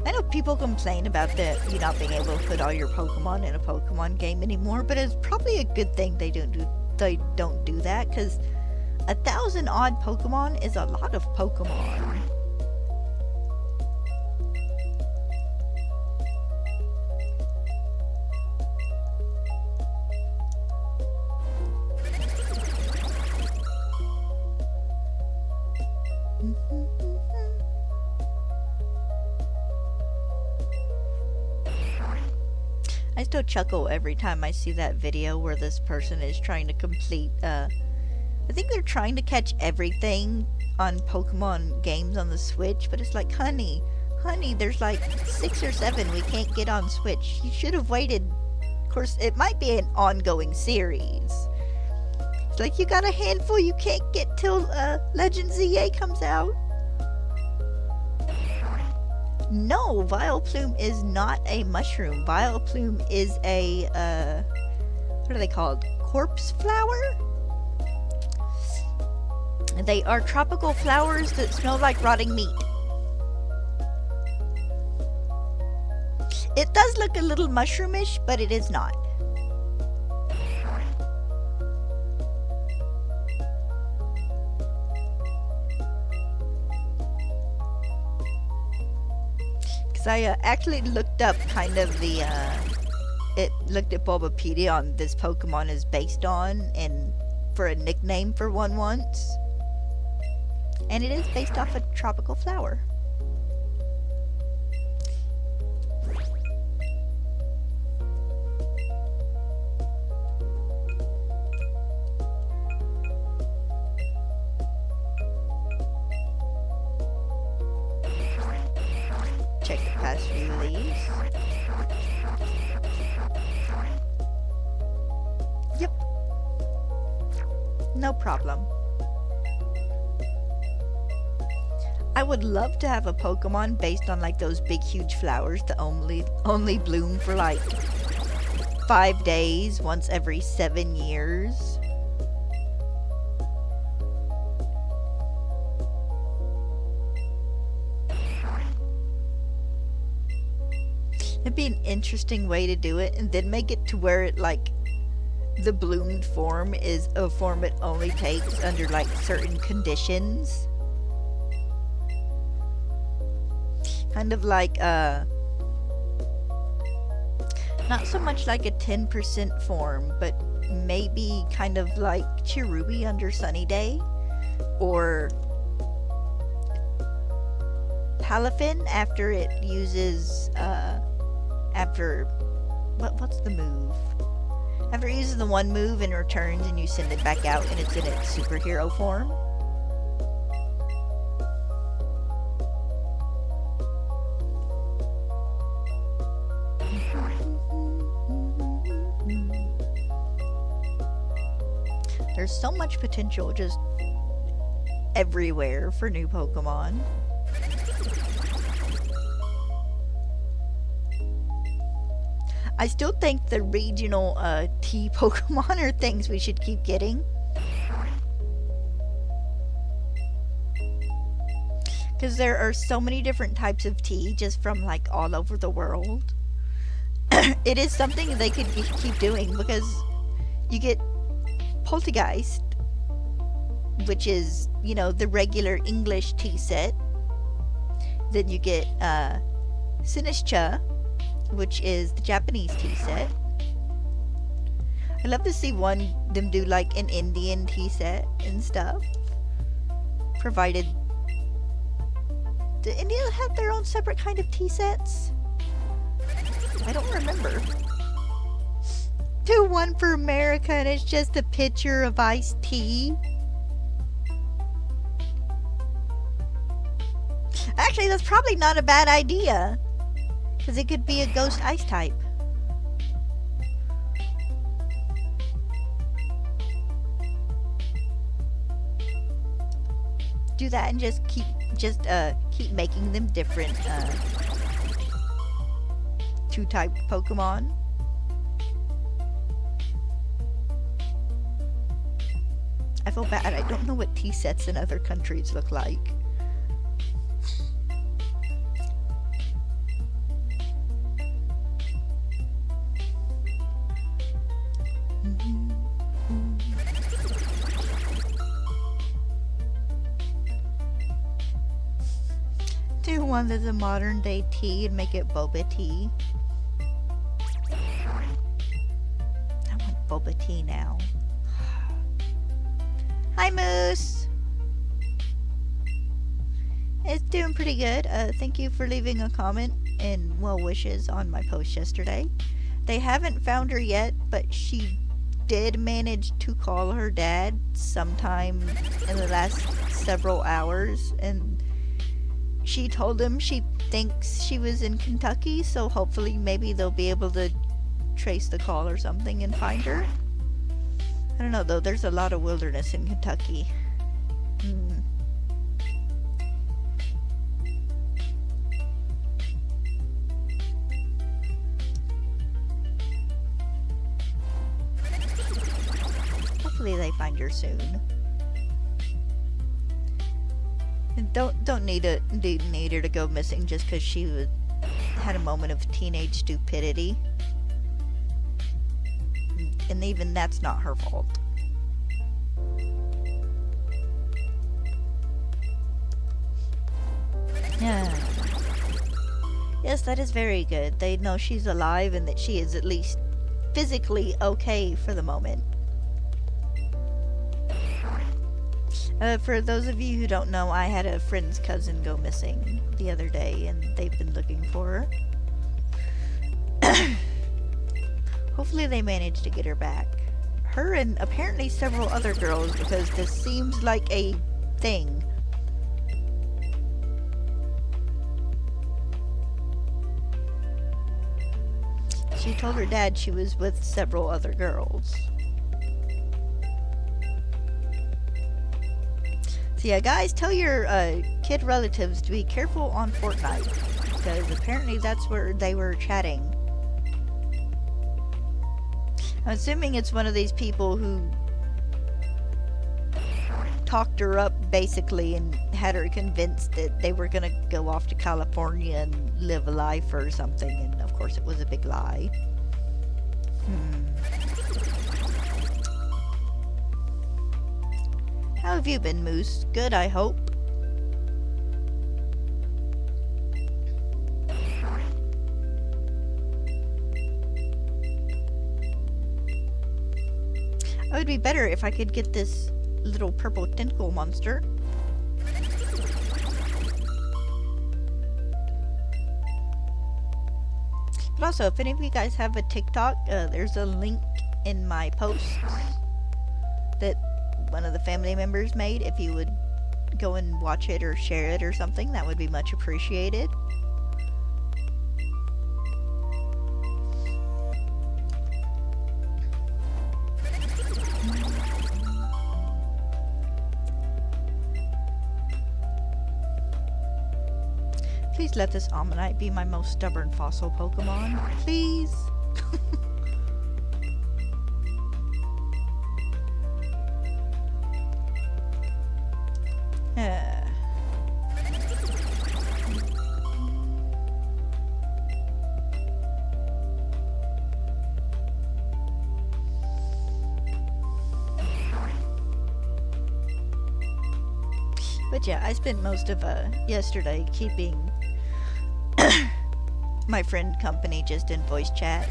I know people complain about you not being able to put all your Pokemon in a Pokemon game anymore, but it's probably a good thing they don't do that, because 1,000 odd Pokemon is a lot of Pokemon. I still chuckle every time I see that video where this person is trying to complete, I think they're trying to catch everything on Pokemon games on the Switch, but it's like, honey, there's like 6 or 7 we can't get on Switch. You should have waited. Of course, it might be an ongoing series. It's like, you got a handful you can't get till Legend ZA comes out. No, Vileplume is not a mushroom. Vileplume is a, what are they called? Corpse flower? They are tropical flowers that smell like rotting meat. It does look a little mushroomish, but it is not. I actually looked up kind of looked at Bulbapedia on this Pokemon is based on, and for a nickname for one once. And it is based off a tropical flower. Check the past few leaves. Yep. No problem. I would love to have a Pokemon based on like those big huge flowers that only bloom for like 5 days once every 7 years. It'd be an interesting way to do it, and then make it to where it like the bloomed form is a form it only takes under like certain conditions. Kind of like, not so much like a 10% form, but maybe kind of like Cherubi under Sunny Day, or Palafin after it uses, what's the move? After it uses the one move and returns and you send it back out and it's in its superhero form. There's so much potential just everywhere for new Pokemon. I still think the regional T Pokemon are things we should keep getting. Because there are so many different types of tea just from like all over the world. It is something they could keep doing, because you get Poltergeist, which is, you know, the regular English tea set. Then you get Sinistcha, which is the Japanese tea set. I'd love to see them do like an Indian tea set and stuff. Provided, do India have their own separate kind of tea sets? I don't remember. Do one for America and it's just a pitcher of iced tea. Actually, that's probably not a bad idea, because it could be a ghost ice type. Do that and just keep making them different two-type Pokemon. I feel bad. I don't know what tea sets in other countries look like. Do one that's a modern day tea and make it boba tea. I want boba tea now. Hi, Moose! It's doing pretty good. Thank you for leaving a comment and well wishes on my post yesterday. They haven't found her yet, but she did manage to call her dad sometime in the last several hours, and she told him she thinks she was in Kentucky, so hopefully maybe they'll be able to trace the call or something and find her. I don't know though, there's a lot of wilderness in Kentucky. Hopefully they find her soon. And don't need her to go missing just because she had a moment of teenage stupidity. And even that's not her fault. Yeah. Yes, that is very good. They know she's alive and that she is at least physically okay for the moment. For those of you who don't know, I had a friend's cousin go missing the other day, and they've been looking for her. Hopefully they manage to get her back. Her and apparently several other girls, because this seems like a thing. She told her dad she was with several other girls. So yeah, guys, tell your kid relatives to be careful on Fortnite, because apparently that's where they were chatting. I'm assuming it's one of these people who talked her up basically and had her convinced that they were gonna go off to California and live a life or something, and of course it was a big lie. How have you been, Moose? Good, I hope. would be better if I could get this little purple tentacle monster. But also, if any of you guys have a TikTok, there's a link in my posts that one of the family members made. If you would go and watch it or share it or something, that would be much appreciated. Please let this Omanyte be my most stubborn fossil Pokemon. Please. But yeah, I spent most of yesterday keeping my friend company just in voice chat.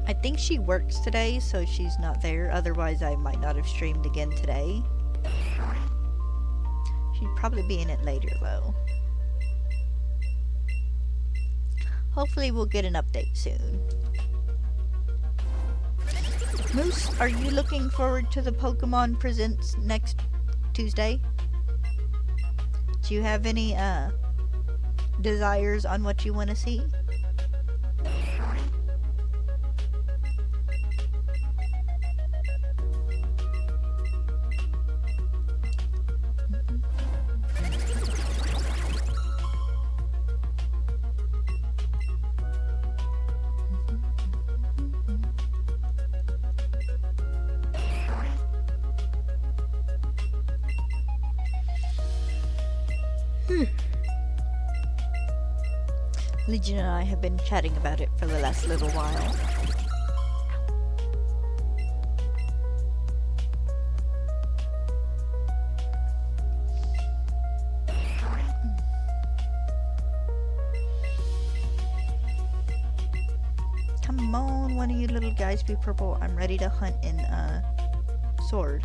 I think she works today, so she's not there. Otherwise, I might not have streamed again today. She'd probably be in it later, though. Hopefully, we'll get an update soon. Moose, are you looking forward to the Pokemon Presents next Tuesday? Do you have any desires on what you want to see? Legion and I have been chatting about it for the last little while. Come on, one of you little guys be purple. I'm ready to hunt in sword.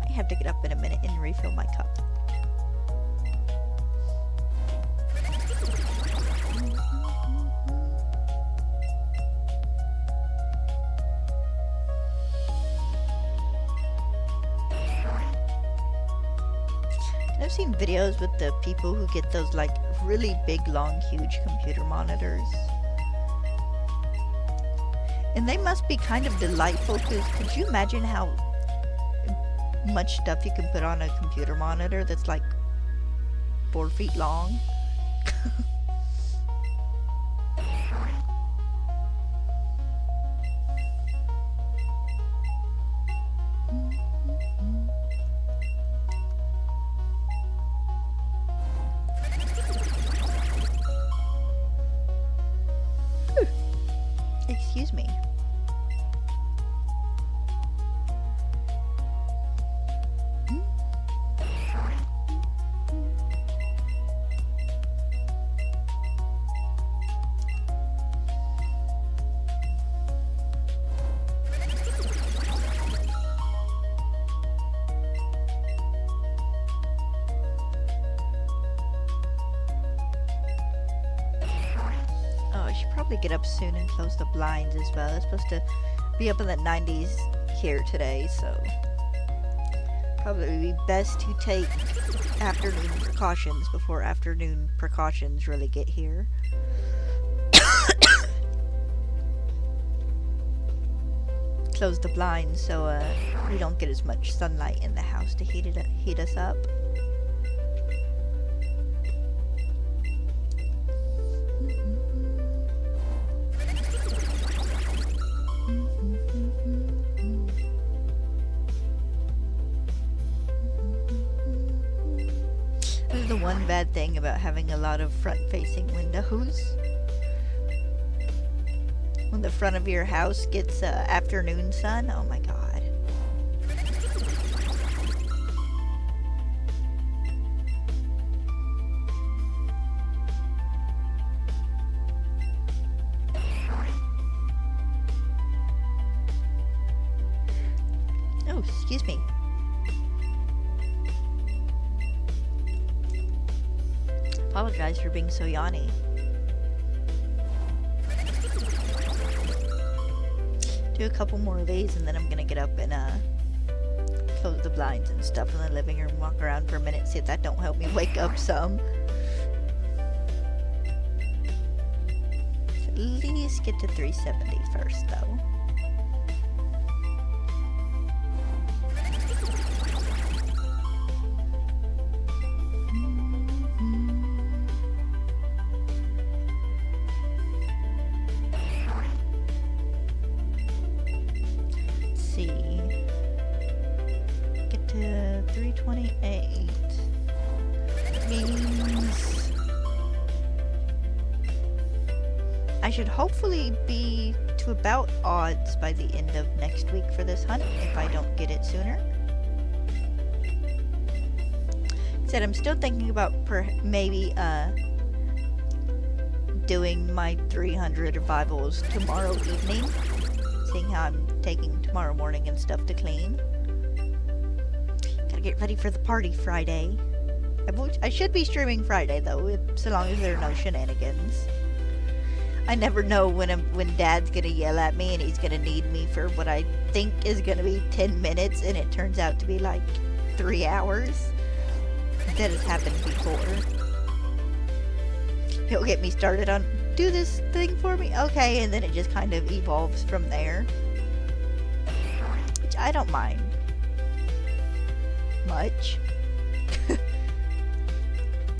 I have to get up in a minute and refill my cup. I've seen videos with the people who get those like really big, long, huge computer monitors. And they must be kind of delightful, because could you imagine how much stuff you can put on a computer monitor that's like 4 feet long? Excuse me. I should probably get up soon and close the blinds as well. It's supposed to be up in the 90s here today, so probably be best to take afternoon precautions before afternoon precautions really get here. Close the blinds so we don't get as much sunlight in the house to heat us up. The one bad thing about having a lot of front-facing windows. when the front of your house gets afternoon sun. Oh my god. Oh, excuse me. Apologize for being so yawny. Do a couple more of these and then I'm gonna get up and close the blinds and stuff in the living room, walk around for a minute, see if that don't help me wake up some. At least get to 370 first though. Get to 328. Means I should hopefully be to about odds by the end of next week for this hunt if I don't get it sooner. Said I'm still thinking about maybe doing my 300 revivals tomorrow evening, seeing how I'm taking tomorrow morning and stuff to clean. Gotta get ready for the party Friday. I should be streaming Friday though, so long as there are no shenanigans. I never know when Dad's gonna yell at me and he's gonna need me for what I think is gonna be 10 minutes and it turns out to be like 3 hours. That has happened before. He'll get me started on, do this thing for me? Okay, and then it just kind of evolves from there. Which I don't mind. Much.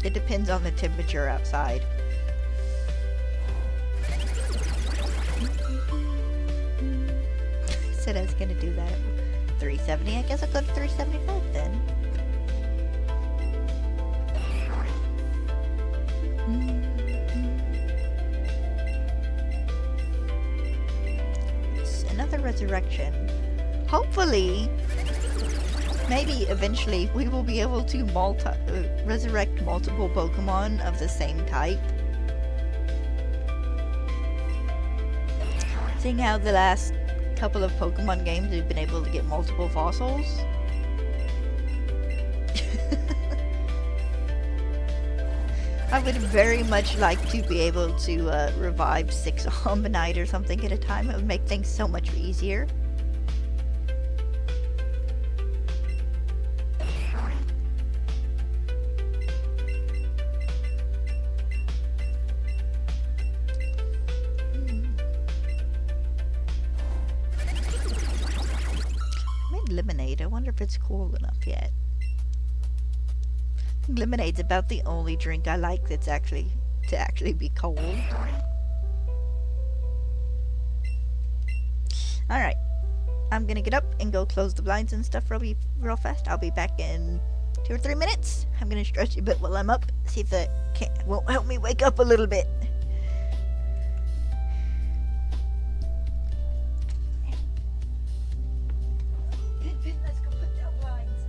It depends on the temperature outside. Said I was gonna do that at 370. I guess I'll go to 375 then. Another resurrection. Hopefully, maybe eventually we will be able to resurrect multiple Pokemon of the same type. Seeing how the last couple of Pokemon games we've been able to get multiple fossils. I would very much like to be able to revive 6 Omanyte or something at a time. It would make things so much easier. I made lemonade. I wonder if it's cool enough yet. Lemonade's about the only drink I like that's actually be cold. Alright. I'm gonna get up and go close the blinds and stuff real fast. I'll be back in 2 or 3 minutes. I'm gonna stretch a bit while I'm up. See if that won't help me wake up a little bit. Let's go put down blinds.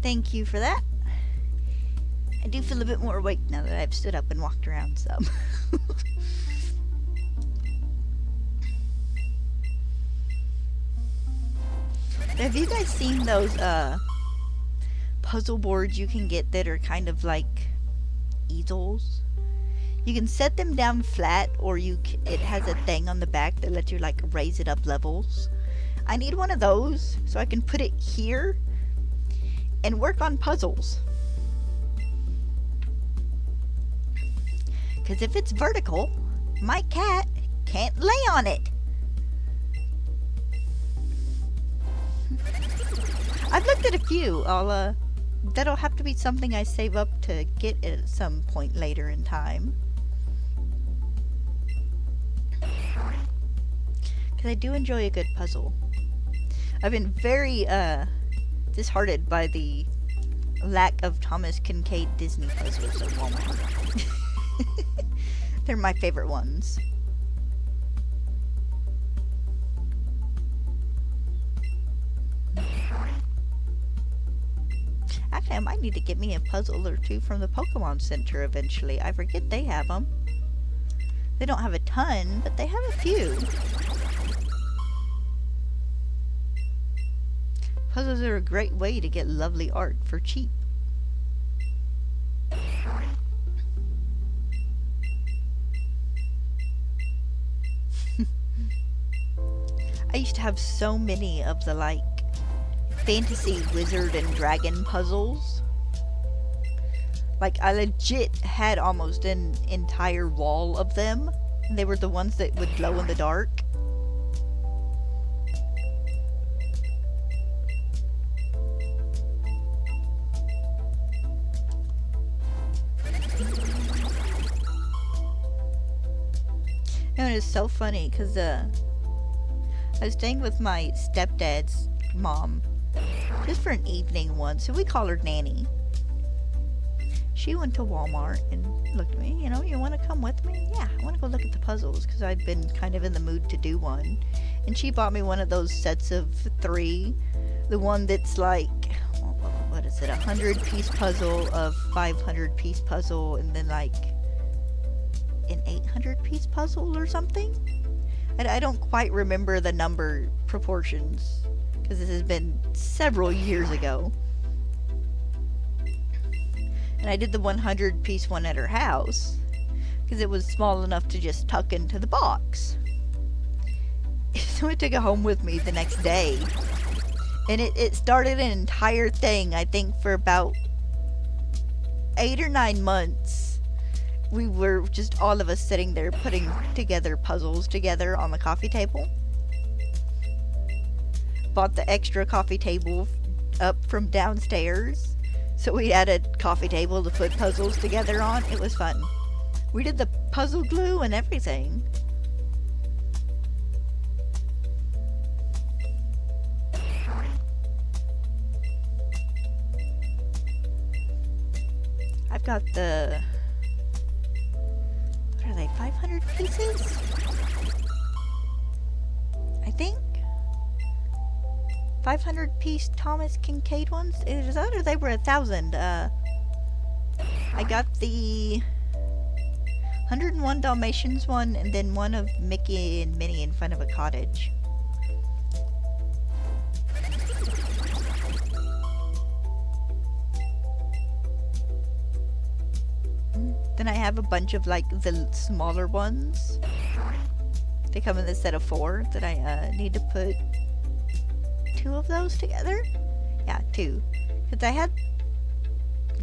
Thank you for that. I do feel a bit more awake now that I've stood up and walked around some. Have you guys seen those puzzle boards you can get that are kind of like easels? You can set them down flat, or it has a thing on the back that lets you like raise it up levels. I need one of those so I can put it here and work on puzzles. Because if it's vertical, my cat can't lay on it. I've looked at a few. That'll have to be something I save up to get at some point later in time. Because I do enjoy a good puzzle. I've been very disheartened by the lack of Thomas Kincaid Disney puzzles at Walmart. They're my favorite ones. Actually, I might need to get me a puzzle or two from the Pokemon Center eventually. I forget they have them. They don't have a ton, but they have a few. Puzzles are a great way to get lovely art for cheap. I used to have so many of the like fantasy wizard and dragon puzzles. Like I legit had almost an entire wall of them. And they were the ones that would glow in the dark. And it's so funny because I was staying with my stepdad's mom just for an evening once, so we call her Nanny. She went to Walmart and looked at me, you want to come with me? Yeah, I want to go look at the puzzles because I've been kind of in the mood to do one. And she bought me one of those sets of 3. The one that's like, what is it, 100-piece puzzle, a 500-piece puzzle, and then like an 800-piece puzzle or something? And I don't quite remember the number proportions because this has been several years ago. And I did the 100-piece one at her house because it was small enough to just tuck into the box. So I took it home with me the next day. And it started an entire thing, I think, for about 8 or 9 months. We were just all of us sitting there putting together puzzles together on the coffee table. Bought the extra coffee table up from downstairs. So we had a coffee table to put puzzles together on. It was fun. We did the puzzle glue and everything. I've got the... what are they, 500 pieces? I think? 500-piece Thomas Kincaid ones? Is that, or they were 1,000? I got the 101 Dalmatians one, and then one of Mickey and Minnie in front of a cottage. Then I have a bunch of like the smaller ones. They come in a set of 4 that I need to put 2 of those together. Yeah, 2. Because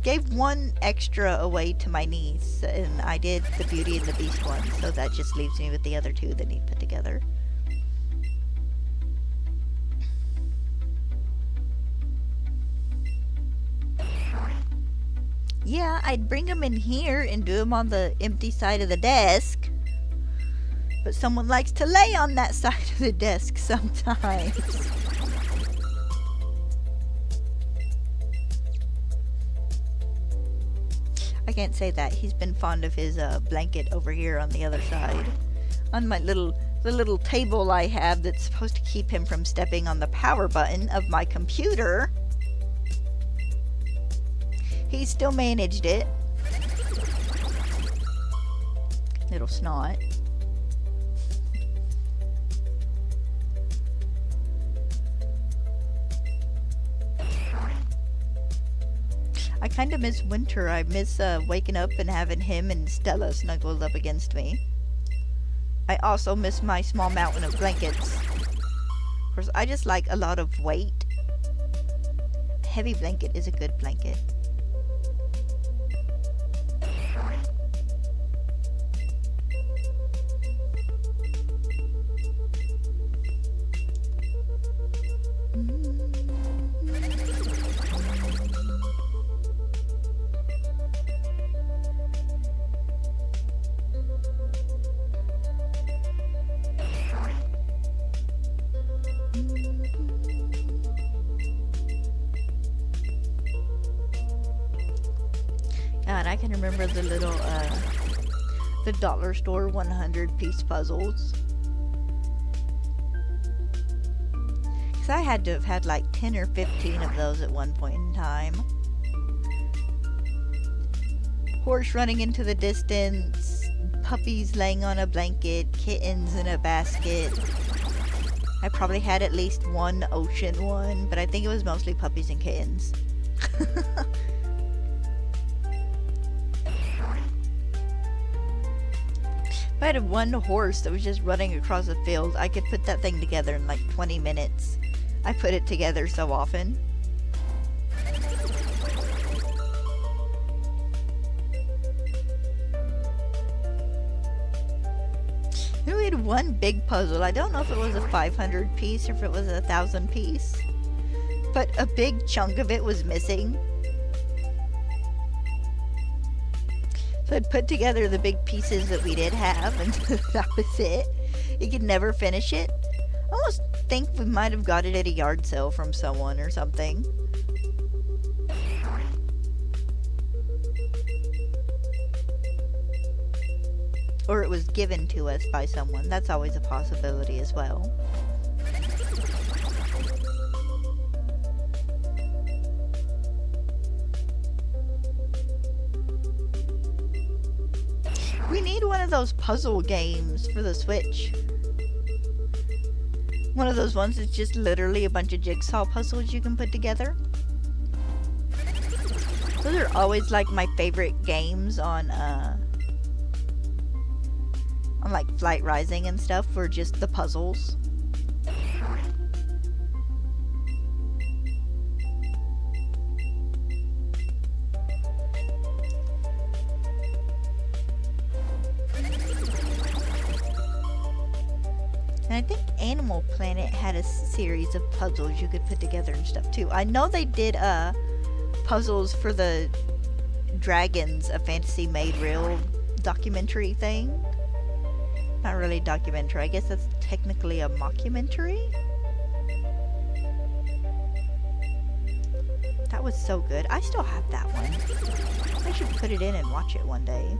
gave 1 extra away to my niece, and I did the Beauty and the Beast one, so that just leaves me with the other 2 that need put together. Yeah, I'd bring them in here and do them on the empty side of the desk. But someone likes to lay on that side of the desk sometimes. I can't say that. He's been fond of his blanket over here on the other side. On my the little table I have that's supposed to keep him from stepping on the power button of my computer. He still managed it. Little snot. I kind of miss winter. I miss waking up and having him and Stella snuggled up against me. I also miss my small mountain of blankets. Of course, I just like a lot of weight. A heavy blanket is a good blanket. God, I can remember the little, the dollar store 100-piece puzzles. Because I had to have had like 10 or 15 of those at one point in time. Horse running into the distance, puppies laying on a blanket, kittens in a basket. I probably had at least one ocean one, but I think it was mostly puppies and kittens. If I had one horse that was just running across a field, I could put that thing together in like 20 minutes. I put it together so often. We had one big puzzle. I don't know if it was a 500 piece or if it was a 1,000 piece. But a big chunk of it was missing. So I'd put together the big pieces that we did have, and that was it. You could never finish it. I almost think we might have got it at a yard sale from someone or something. Or it was given to us by someone. That's always a possibility as well. We need one of those puzzle games for the Switch. One of those ones that's just literally a bunch of jigsaw puzzles you can put together. Those are always like my favorite games on like Flight Rising and stuff, for just the puzzles. And I think Animal Planet had a series of puzzles you could put together and stuff too. I know they did puzzles for the Dragons, a Fantasy Made Real documentary thing. Not really documentary. I guess that's technically a mockumentary. That was so good. I still have that one. I should put it in and watch it one day.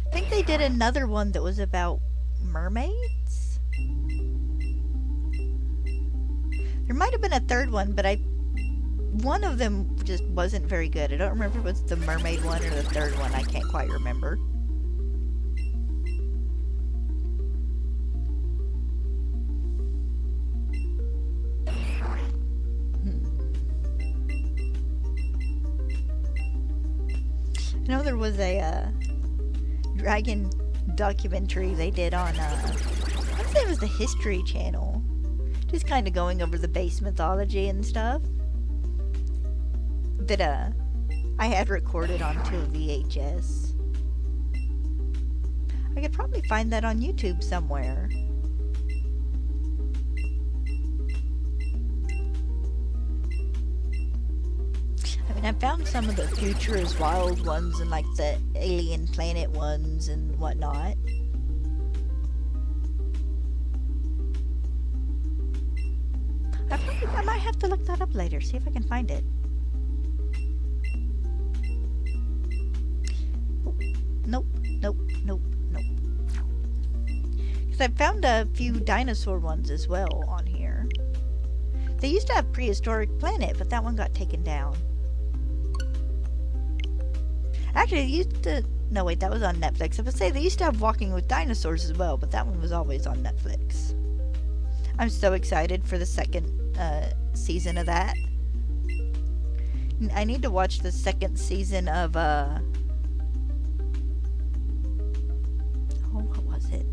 I think they did another one that was about mermaids. There might have been a third one, but one of them just wasn't very good. I don't remember if it was the mermaid one or the third one. I can't quite remember. I know there was a dragon documentary they did on, I'd say it was the History Channel. Just kind of going over the base mythology and stuff. That I had recorded onto a VHS. I could probably find that on YouTube somewhere. I mean, I found some of the Future is Wild ones and like the Alien Planet ones and whatnot. I might have to look that up later, see if I can find it. Nope. Because I found a few dinosaur ones as well on here. They used to have Prehistoric Planet, but that one got taken down. Actually, they used to... No, wait, that was on Netflix. I would say they used to have Walking with Dinosaurs as well, but that one was always on Netflix. I'm so excited for the second season of that. I need to watch the second season of, oh, what was it?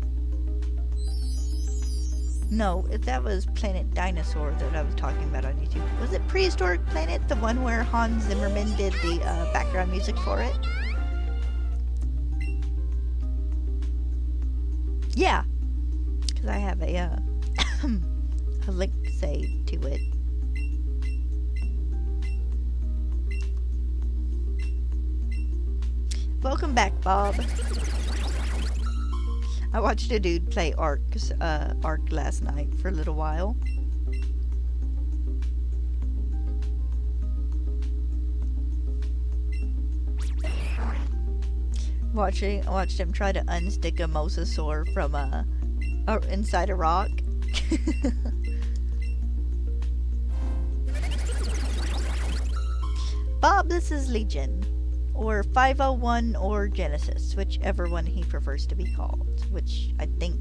No, that was Planet Dinosaur that I was talking about on YouTube. Was it Prehistoric Planet? The one where Hans Zimmerman did the background music for it? Yeah. Because I have a link saved to it. Welcome back, Bob. I watched a dude play Ark last night for a little while. Watched him try to unstick a mosasaur from inside a rock. Bob, this is Legion, or 501, or Genesis, whichever one he prefers to be called. Which I think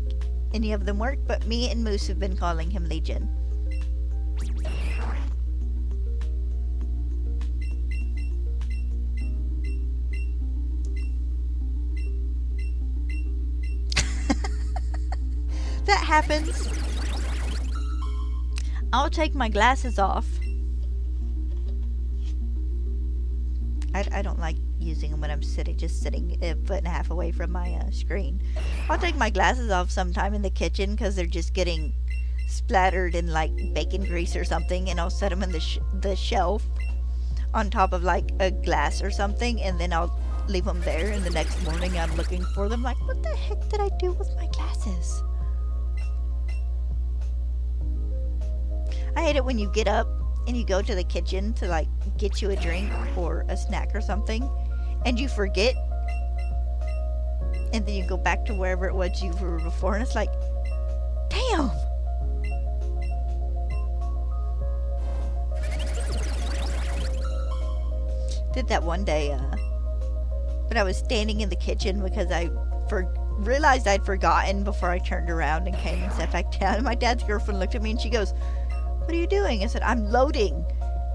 any of them work, but me and Moose have been calling him Legion. That happens. I'll take my glasses off. I don't like using them when I'm just sitting a foot and a half away from my screen. I'll take my glasses off sometime in the kitchen because they're just getting splattered in like bacon grease or something, and I'll set them in the shelf on top of like a glass or something, and then I'll leave them there, and the next morning I'm looking for them like, what the heck did I do with my glasses? I hate it when you get up and you go to the kitchen to like get you a drink or a snack or something, and you forget, and then you go back to wherever it was you were before, and it's like, damn. Did that one day, but I was standing in the kitchen because I realized I'd forgotten before I turned around and came and sat back down, and my dad's girlfriend looked at me and she goes, what are you doing? I said, I'm loading.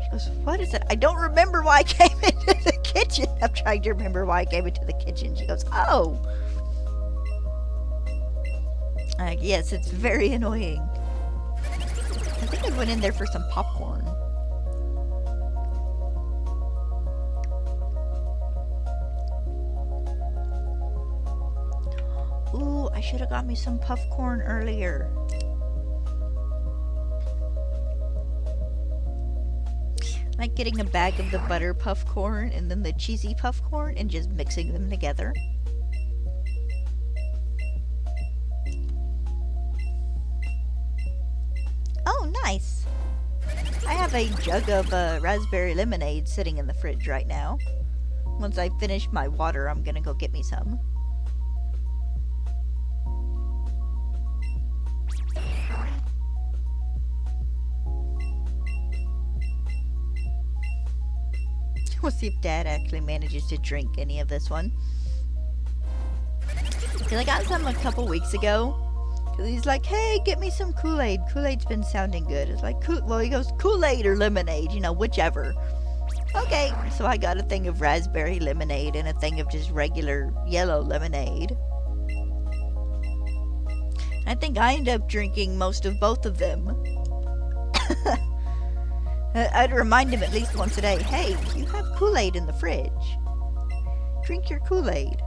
She goes, what is it? I don't remember why I came into the kitchen. I'm trying to remember why I came into the kitchen. She goes, oh. I'm like, yes, it's very annoying. I think I went in there for some popcorn. Ooh, I should have got me some puffcorn earlier. Like getting a bag of the butter puffcorn and then the cheesy puffcorn and just mixing them together. Oh, nice. I have a jug of raspberry lemonade sitting in the fridge right now. Once I finish my water, I'm gonna go get me some. We'll see if Dad actually manages to drink any of this one. Because I got some a couple weeks ago. Because he's like, hey, get me some Kool-Aid. Kool-Aid's been sounding good. It's like, well, he goes, Kool-Aid or lemonade, you know, whichever. Okay, so I got a thing of raspberry lemonade and a thing of just regular yellow lemonade. I think I ended up drinking most of both of them. I'd remind him at least once a day, hey, you have Kool-Aid in the fridge. Drink your Kool-Aid.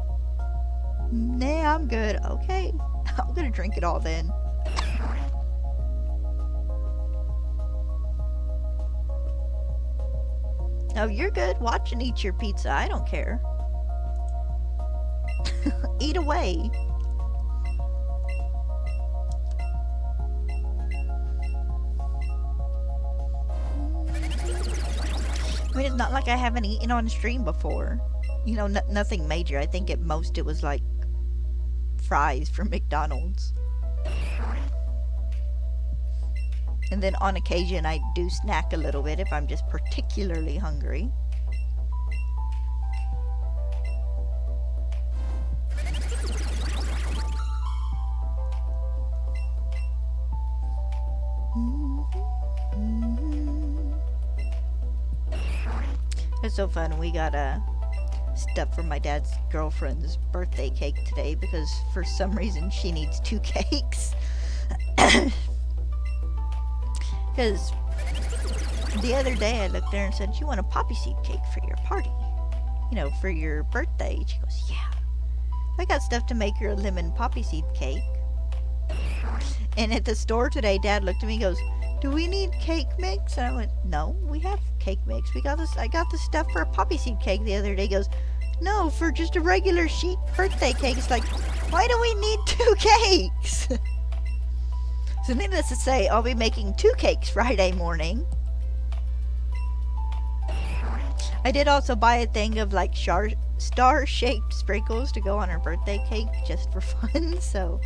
Nah, I'm good. Okay, I'm gonna drink it all then. Oh, you're good. Watch and eat your pizza. I don't care. Eat away. I mean, it's not like I haven't eaten on stream before. You know, nothing major. I think at most it was like fries from McDonald's. And then on occasion I do snack a little bit if I'm just particularly hungry. It's so fun. We got stuff from my dad's girlfriend's birthday cake today because for some reason she needs 2 cakes. Because the other day I looked there and said, "You want a poppy seed cake for your party? You know, for your birthday?" She goes, "Yeah. I got stuff to make her a lemon poppy seed cake." And at the store today, Dad looked at me and goes, "Do we need cake mix?" And I went, "No, we have cake mix. We got this. I got the stuff for a poppy seed cake the other day." He goes, "No, for just a regular sheet birthday cake." It's like, why do we need 2 cakes? So needless to say, I'll be making 2 cakes Friday morning. I did also buy a thing of like star-shaped sprinkles to go on her birthday cake just for fun, so...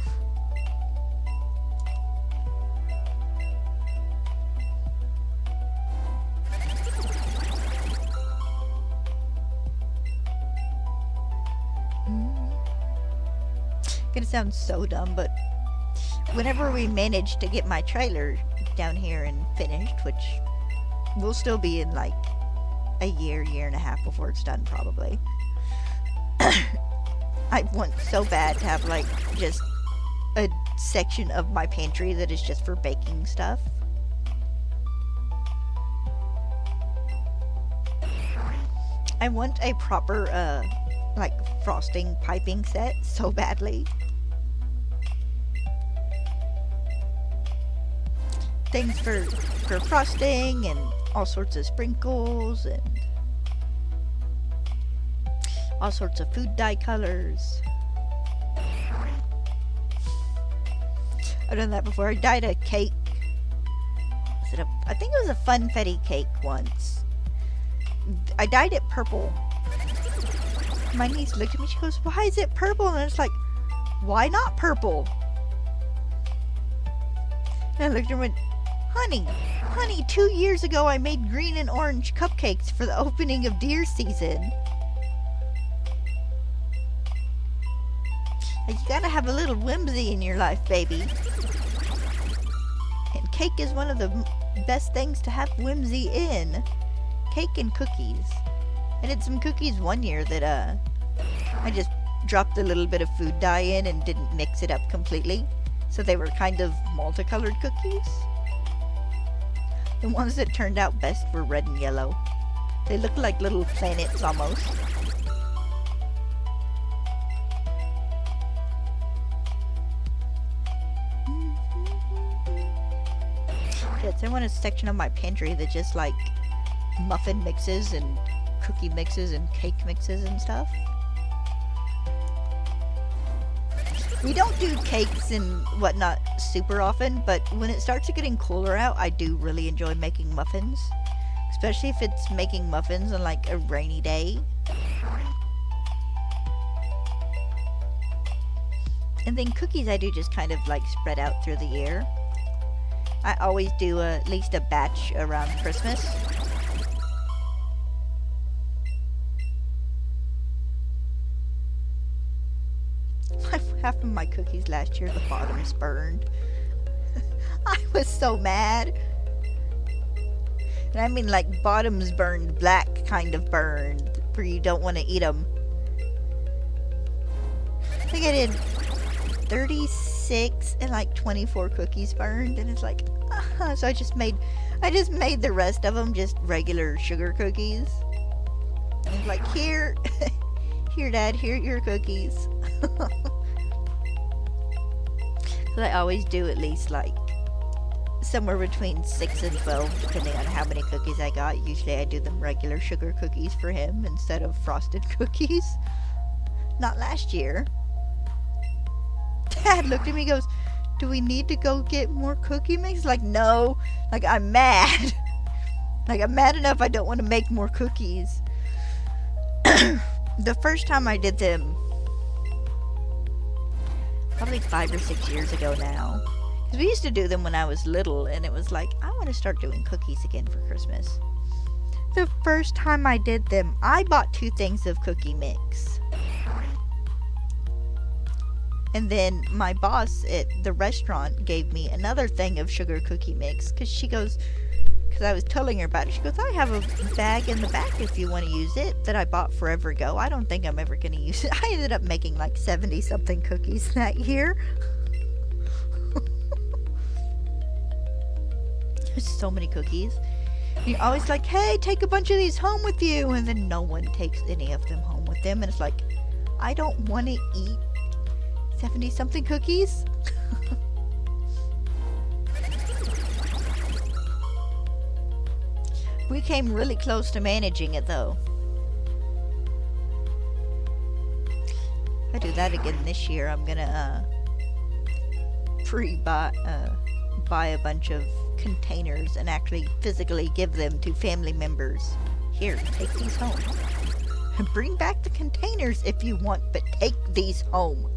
Gonna sound so dumb, but whenever we managed to get my trailer down here and finished, which will still be in like a year and a half before it's done probably, I want so bad to have like just a section of my pantry that is just for baking stuff. I want a proper like frosting piping set so badly. Things for frosting and all sorts of sprinkles and all sorts of food dye colors. I've done that before. I dyed a cake. I think it was a funfetti cake once. I dyed it purple. My niece looked at me, she goes, "Why is it purple?" And it's like, why not purple? And I looked at her and went, Honey, 2 years ago I made green and orange cupcakes for the opening of deer season. You gotta have a little whimsy in your life, baby. And cake is one of the best things to have whimsy in. Cake and cookies. I did some cookies one year that I just dropped a little bit of food dye in and didn't mix it up completely. So they were kind of multicolored cookies. The ones that turned out best were red and yellow. They looked like little planets almost. Yes, I want a section of my pantry that just like muffin mixes and cookie mixes and cake mixes and stuff. We don't do cakes and whatnot super often, but when it starts getting cooler out, I do really enjoy making muffins. Especially if it's making muffins on like a rainy day. And then cookies I do just kind of like spread out through the year. I always do at least a batch around Christmas. Half of my cookies last year, the bottoms burned. I was so mad. And I mean like bottoms burned, black kind of burned, where you don't want to eat them. I think I did 36 and like 24 cookies burned, and it's like, so I just made the rest of them just regular sugar cookies. And it's like, here, Dad, here are your cookies. I always do at least like somewhere between 6 and 12 depending on how many cookies I got. Usually I do them regular sugar cookies for him instead of frosted cookies. Not last year. Dad looked at me and goes, "Do we need to go get more cookie mix?" Like, no. Like, I'm mad. Like, I'm mad enough I don't want to make more cookies. The first time I did them, probably 5 or 6 years ago now, 'Cause we used to do them when I was little, and it was like, I want to start doing cookies again for Christmas. The first time I did them, I bought 2 things of cookie mix. And then my boss at the restaurant gave me another thing of sugar cookie mix, because she goes, because I was telling her about it, she goes, I have a bag in the back if you want to use it that I bought forever ago. I don't think I'm ever going to use it. I ended up making like 70 something cookies that year. There's so many cookies. You're always like, hey, take a bunch of these home with you, and then no one takes any of them home with them, and it's like, I don't want to eat 70 something cookies. We came really close to managing it though. If I do that again this year, I'm gonna buy a bunch of containers and actually physically give them to family members. Here, take these home. Bring back the containers if you want, but take these home.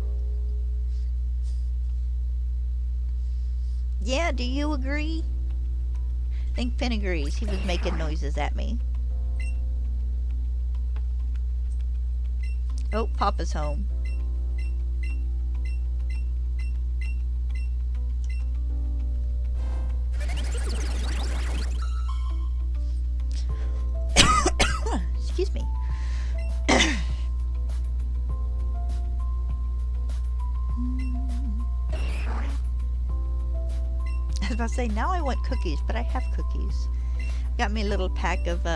Yeah, do you agree? I think Finn agrees. He was making noises at me. Oh, Papa's home. Excuse me. I was about to say, now I want cookies, but I have cookies. Got me a little pack of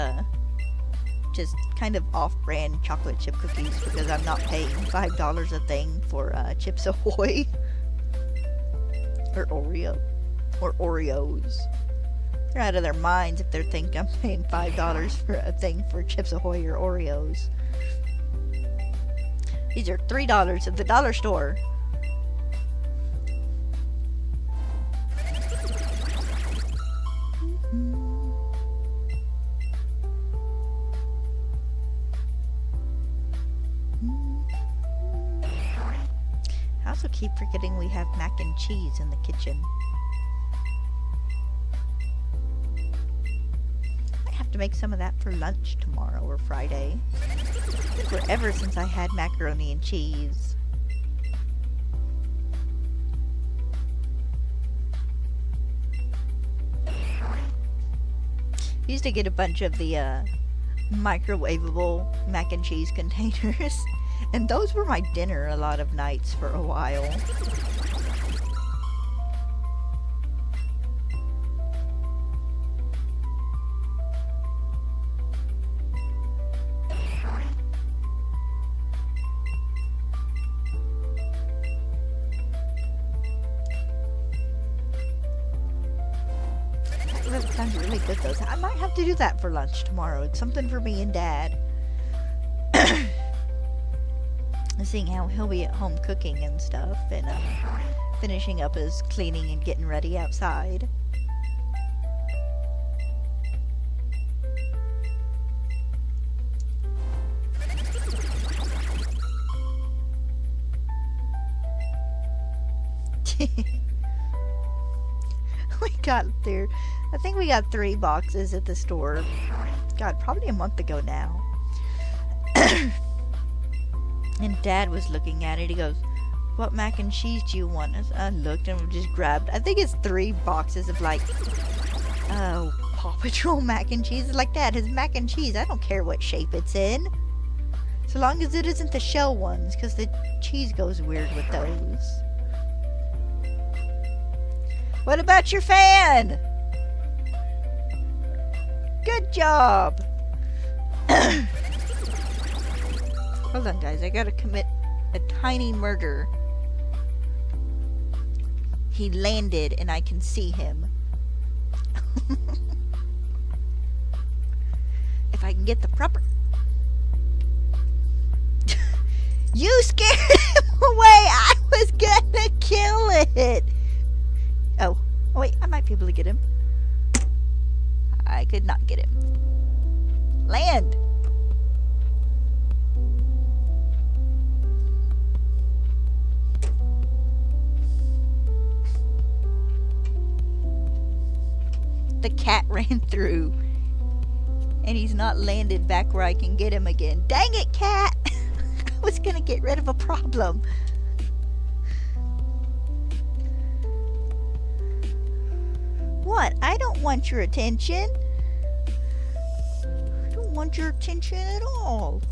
just kind of off-brand chocolate chip cookies because I'm not paying $5 a thing for Chips Ahoy or Oreo or Oreos. They're out of their minds if they think I'm paying $5 for a thing for Chips Ahoy or Oreos. These are $3 at the dollar store. I also keep forgetting we have mac and cheese in the kitchen. I have to make some of that for lunch tomorrow or Friday. It's been forever since I had macaroni and cheese. I used to get a bunch of the microwavable mac and cheese containers, and those were my dinner a lot of nights for a while. That sounds really good though. I might have to do that for lunch tomorrow. It's something for me and Dad. Seeing how he'll be at home cooking and stuff, and finishing up his cleaning and getting ready outside. We got there. I think we got 3 boxes at the store. God, probably a month ago now. And Dad was looking at it. He goes, what mac and cheese do you want? I looked and we just grabbed, I think it's 3 boxes of like, Paw Patrol mac and cheese. It's like, Dad, it's mac and cheese. I don't care what shape it's in. So long as it isn't the shell ones, because the cheese goes weird with those. What about your fan? Good job. Hold on, guys. I gotta commit a tiny murder. He landed and I can see him. If I can get the proper... You scared him away! I was gonna kill it! Oh, wait, I might be able to get him. I could not get him. Land! the cat ran through. And he's not landed back where I can get him again. Dang it, cat! I was gonna get rid of a problem. What? I don't want your attention. I don't want your attention at all.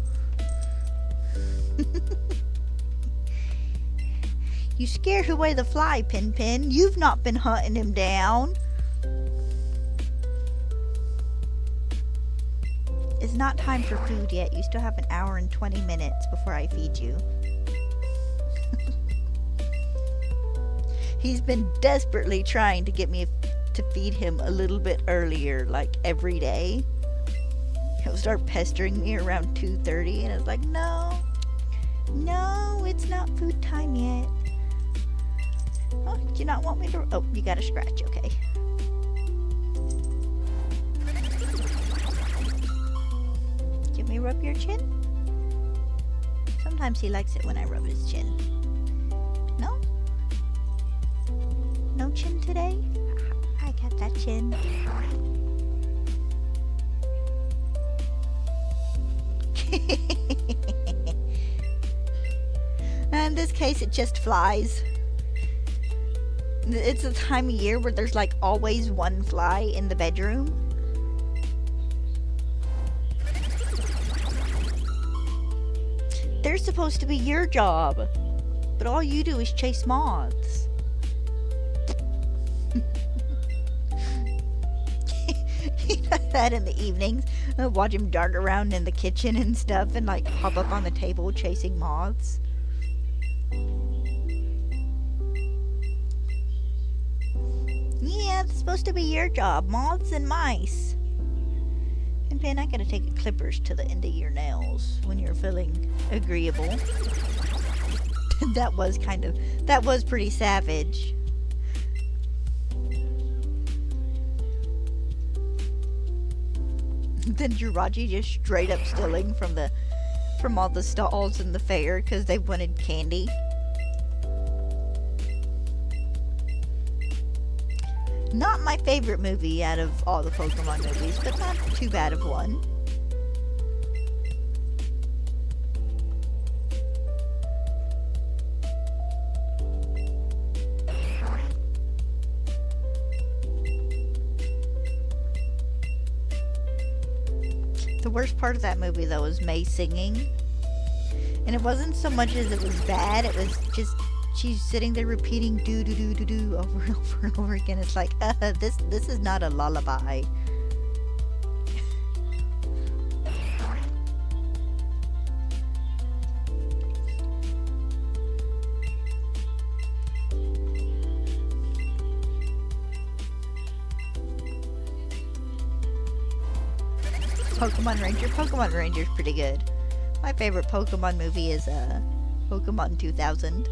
You scared away the fly, Pin Pin. You've not been hunting him down. It's not time for food yet. You still have an hour and 20 minutes before I feed you. He's been desperately trying to get me to feed him a little bit earlier, like every day. He'll start pestering me around 2:30 and it's like, no, it's not food time yet. Oh, do you not want me to? Oh, you got a scratch, okay. Give me rub your chin. Sometimes he likes it when I rub his chin. No? No chin today? I got that chin. In this case, it just flies. It's a time of year where there's like always one fly in the bedroom. They're supposed to be your job, but all you do is chase moths. He does that in the evenings. I watch him dart around in the kitchen and stuff and like hop up on the table chasing moths. Yeah, it's supposed to be your job. Moths and mice. And Pin, I gotta take clippers to the end of your nails when you're feeling agreeable. That was pretty savage. Then Jirachi just straight up stealing from all the stalls in the fair because they wanted candy. Not my favorite movie out of all the Pokemon movies, but not too bad of one. The worst part of that movie, though, was May singing. And it wasn't so much as it was bad, it was just she's sitting there repeating do do do do do over and over and over again. It's like, this is not a lullaby. Pokemon Ranger's pretty good. My favorite Pokemon movie is Pokemon 2000.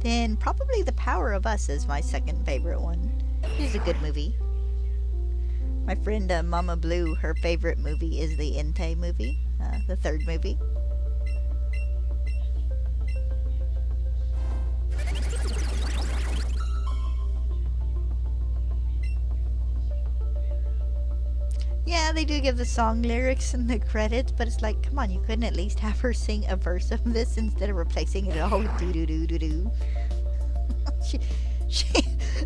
Then probably The Power of Us is my second favorite one. It's a good movie. My friend Mama Blue, her favorite movie is the Entei movie, the third movie. Yeah, they do give the song lyrics in the credits, but it's like, come on, you couldn't at least have her sing a verse of this instead of replacing it all with do-do-do-do-do.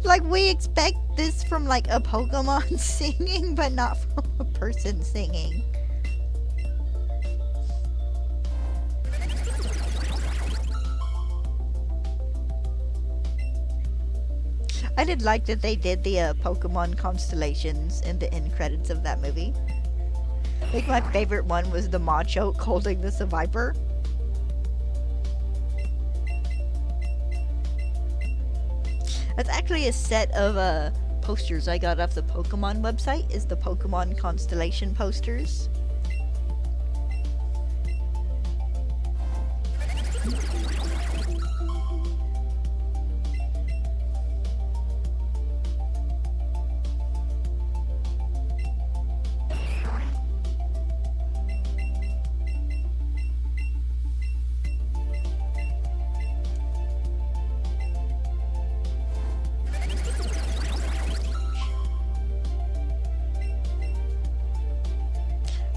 Like, we expect this from, like, a Pokemon singing, but not from a person singing. I did like that they did the Pokemon constellations in the end credits of that movie. I think my favorite one was the Machoke holding the Survivor. That's actually a set of posters I got off the Pokemon website, is the Pokemon constellation posters.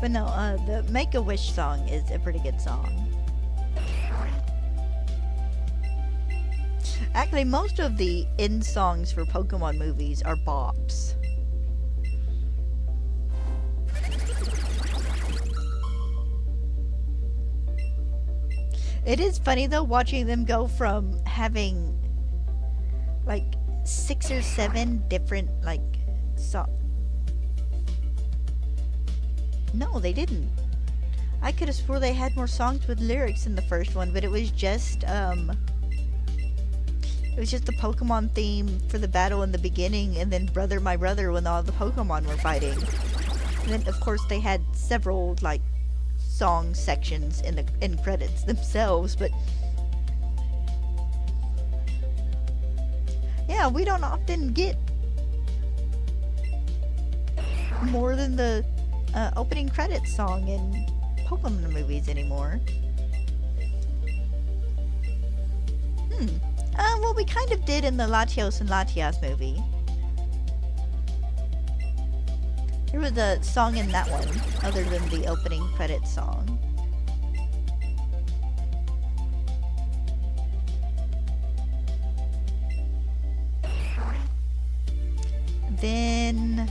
But no, the Make-A-Wish song is a pretty good song. Actually, most of the end songs for Pokemon movies are bops. It is funny though, watching them go from having like 6 or 7 different like No, they didn't. I could have swore they had more songs with lyrics in the first one, but it was just the Pokemon theme for the battle in the beginning, and then Brother My Brother when all the Pokemon were fighting. And then of course they had several like song sections in the end credits themselves, but yeah, we don't often get more than the opening credits song in Pokemon movies anymore. Well, we kind of did in the Latios and Latias movie. There was a song in that one, other than the opening credits song. Then...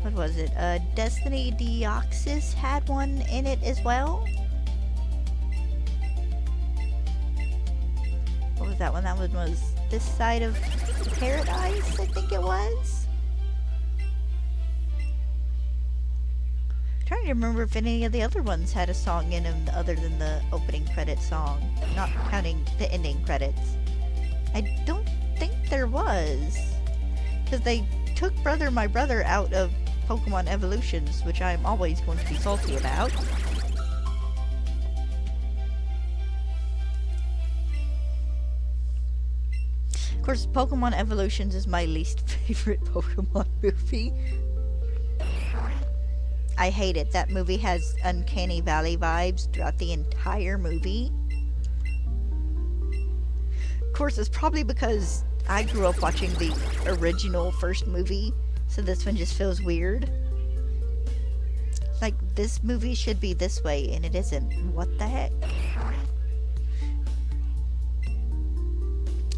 what was it? Destiny Deoxys had one in it as well. What was that one? That one was This Side of Paradise, I think it was. I'm trying to remember if any of the other ones had a song in them other than the opening credits song, not counting the ending credits. I don't think there was, because they took Brother My Brother out of Pokemon Evolutions, which I'm always going to be salty about. Of course, Pokemon Evolutions is my least favorite Pokemon movie. I hate it. That movie has Uncanny Valley vibes throughout the entire movie. Of course, it's probably because I grew up watching the original first movie, so this one just feels weird. Like, this movie should be this way, and it isn't. What the heck?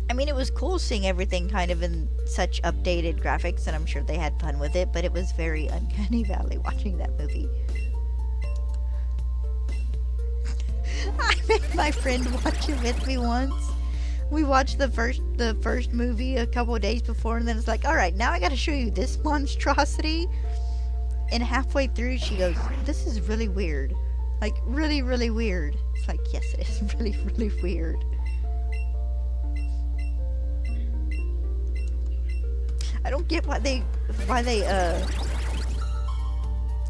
I mean, it was cool seeing everything kind of in such updated graphics, and I'm sure they had fun with it, but it was very Uncanny Valley watching that movie. I made my friend watch it with me once. We watched the first movie a couple of days before, and then it's like, alright, now I gotta show you this monstrosity. And halfway through, she goes, this is really weird. Like, really, really weird. It's like, yes, it is really, really weird. I don't get why they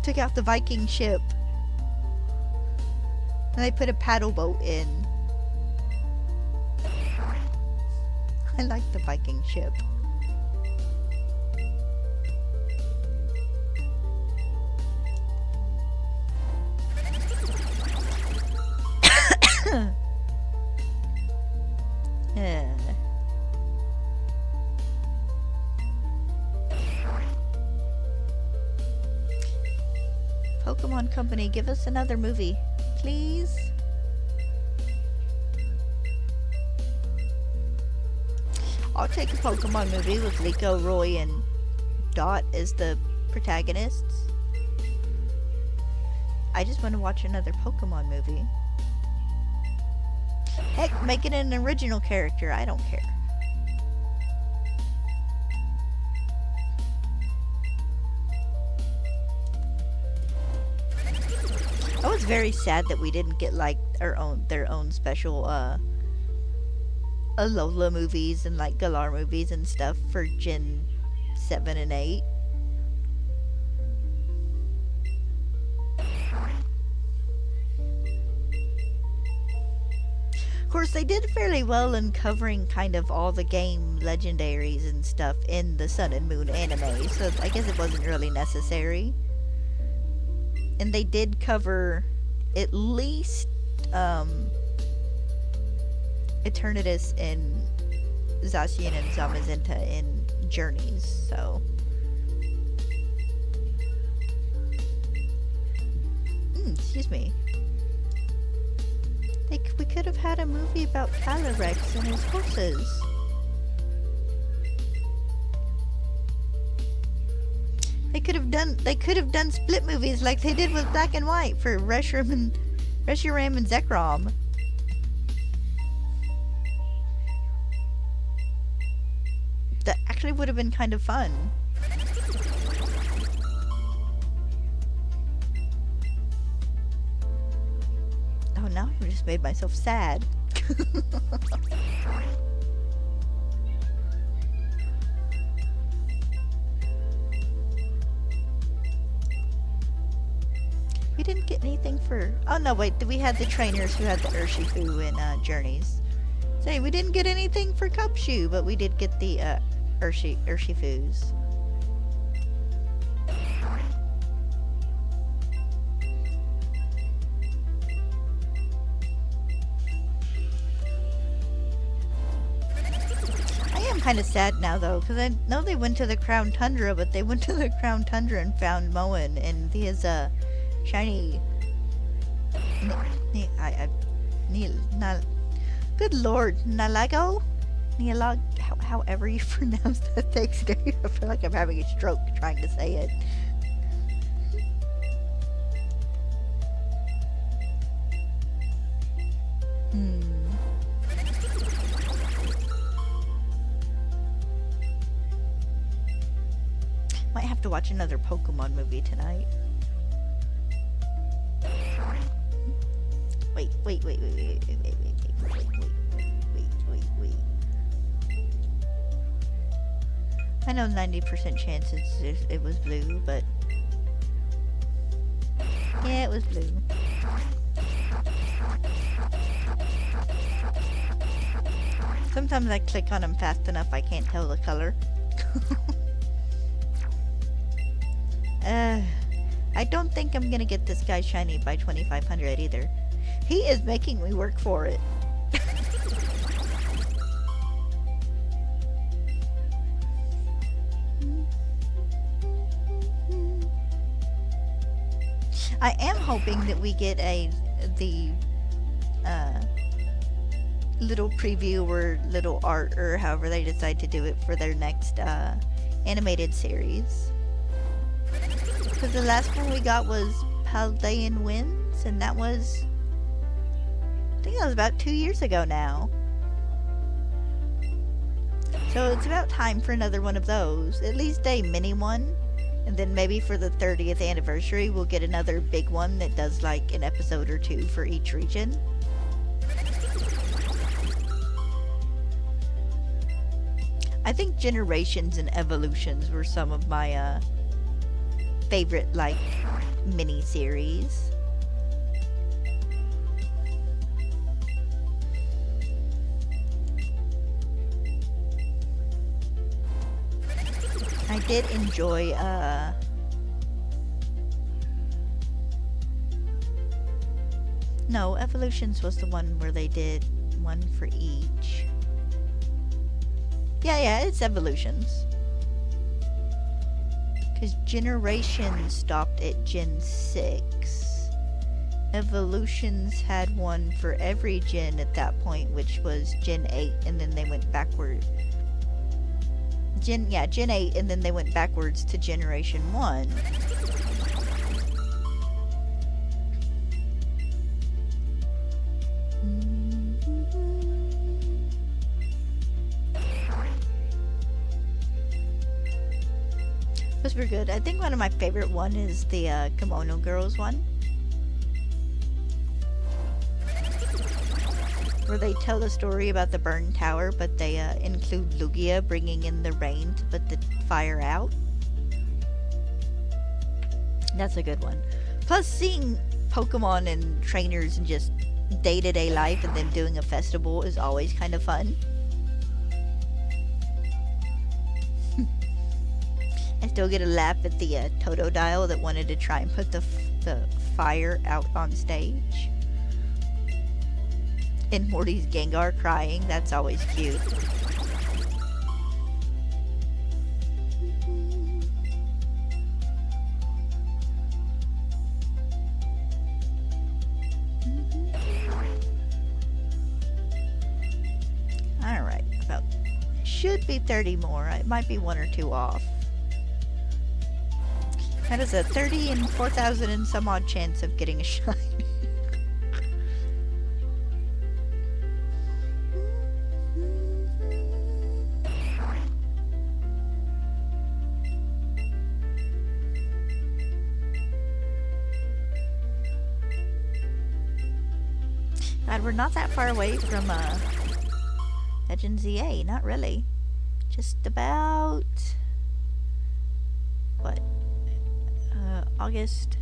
took out the Viking ship and they put a paddle boat in. I like the Viking ship. Pokemon Company, give us another movie, please. I'll take a Pokemon movie with Liko, Roy, and Dot as the protagonists. I just want to watch another Pokemon movie. Heck, make it an original character. I don't care. I was very sad that we didn't get like their own special Alola movies and like Galar movies and stuff for Gen 7 and 8. Of course, they did fairly well in covering kind of all the game legendaries and stuff in the Sun and Moon anime, so I guess it wasn't really necessary. And they did cover at least Eternatus and Zacian and Zamazenta in Journeys, so Excuse me. We could have had a movie about Calyrex and his horses. They could have done split movies like they did with Black and White for Reshiram and Zekrom. That actually would have been kind of fun. Oh, now I just made myself sad. We didn't get anything for... Oh, no, wait. We had the trainers who had the Urshifu in Journeys. Say, we didn't get anything for Cupshoe, but we did get the Urshifus. I am kind of sad now, though, because I know they went to the Crown Tundra, but they went to the Crown Tundra and found Moen and his, shiny... Good lord, Nalago? Nialag, however you pronounce that thing. I feel like I'm having a stroke trying to say it. Might have to watch another Pokemon movie tonight. Wait. I know 90% chance it was blue, but yeah, it was blue. Sometimes I click on them fast enough I can't tell the color. I don't think I'm gonna get this guy shiny by 2500 either. He is making me work for it. I am hoping that we get the little preview or little art or however they decide to do it for their next animated series. Because the last one we got was Paldean Winds, and that was, I think that was about 2 years ago now. So it's about time for another one of those. At least a mini one. And then maybe for the 30th anniversary, we'll get another big one that does like an episode or two for each region. I think Generations and Evolutions were some of my favorite like mini-series. I did enjoy no, Evolutions was the one where they did one for each. Yeah, it's Evolutions. Because Generations stopped at Gen 6. Evolutions had one for every gen at that point, which was Gen 8, and then they went backward. Gen 8, and then they went backwards to Generation 1. Those were good. I think one of my favorite one is the Kimono Girls one. Where they tell the story about the burned tower, but they include Lugia bringing in the rain to put the fire out. That's a good one. Plus, seeing Pokemon and trainers and just day-to-day life and them doing a festival is always kind of fun. I still get a laugh at the Totodile that wanted to try and put the fire out on stage. And Morty's Gengar crying. That's always cute. should be 30 more. It might be 1 or 2 off. That is a 30 and 4,000 and some odd chance of getting a shine. God, we're not that far away from Legend ZA, not really. Just about what? August,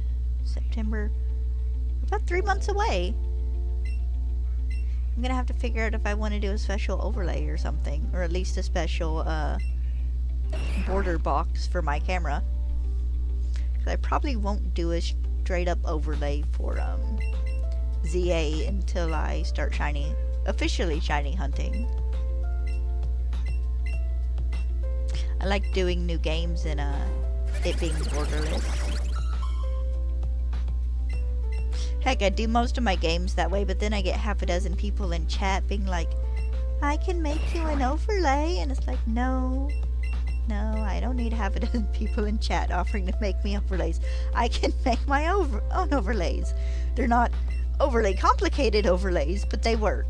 September. About 3 months away. I'm gonna have to figure out if I want to do a special overlay or something, or at least a special border box for my camera. 'Cause I probably won't do a straight up overlay for ZA until I start officially shiny hunting. I like doing new games and it being borderless. Heck, I do most of my games that way, but then I get half a dozen people in chat being like, I can make you an overlay, and it's like, no, I don't need half a dozen people in chat offering to make me overlays. I can make my own overlays. They're not overly complicated overlays, but they work.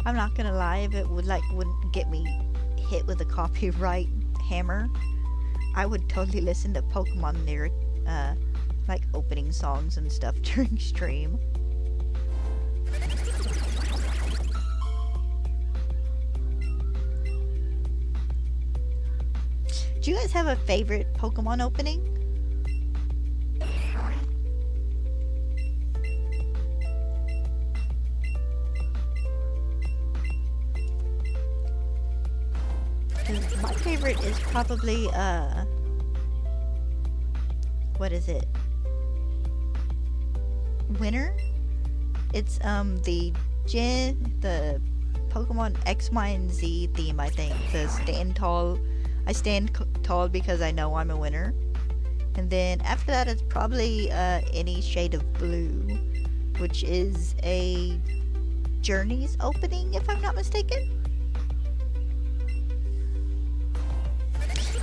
I'm not gonna lie, if it wouldn't get me hit with a copyright hammer, I would totally listen to Pokemon lyric, like opening songs and stuff during stream. Do you guys have a favorite Pokemon opening? My favorite is probably, what is it? Winter? It's, the Pokemon X, Y, and Z theme, I think. The stand tall. I stand tall because I know I'm a winner. And then after that, it's probably, any shade of blue, which is a Journeys opening, if I'm not mistaken.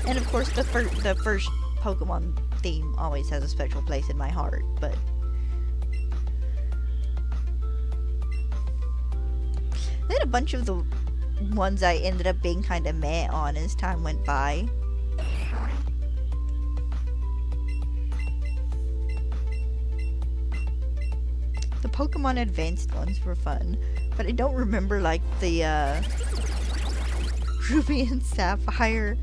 And of course, the first Pokemon theme always has a special place in my heart, but then a bunch of the ones I ended up being kind of meh on as time went by. The Pokemon Advanced ones were fun, but I don't remember like the Ruby and Sapphire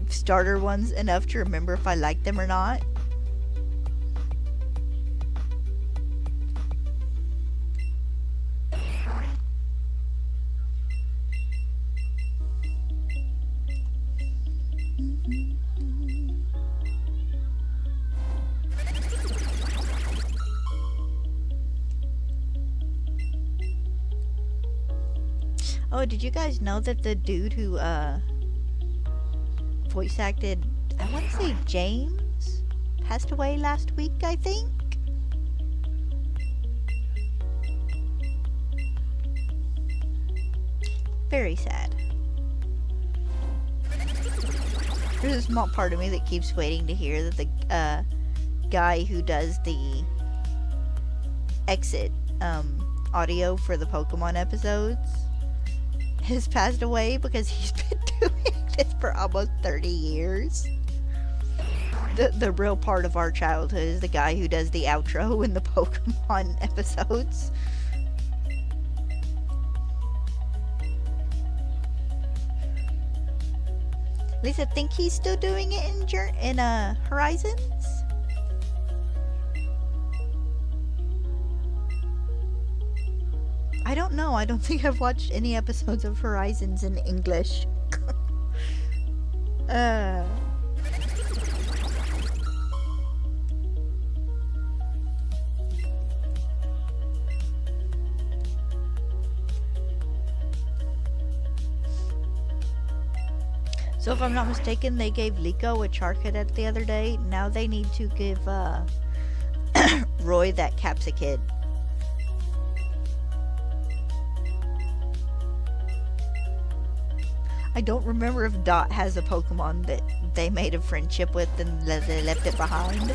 starter ones enough to remember if I liked them or not. Oh, did you guys know that the dude who voice acted, I want to say James, passed away last week, I think? Very sad. There's a small part of me that keeps waiting to hear that the guy who does the exit audio for the Pokemon episodes has passed away, because he's been doing this for almost 30 years. The real part of our childhood is the guy who does the outro in the Pokemon episodes. At least I think he's still doing it in Horizons. I don't know. I don't think I've watched any episodes of Horizons in English. uh... So if I'm not mistaken, they gave Liko a Charcadet the other day. Now they need to give Roy that Capsicid. I don't remember if Dot has a Pokemon that they made a friendship with and they left it behind.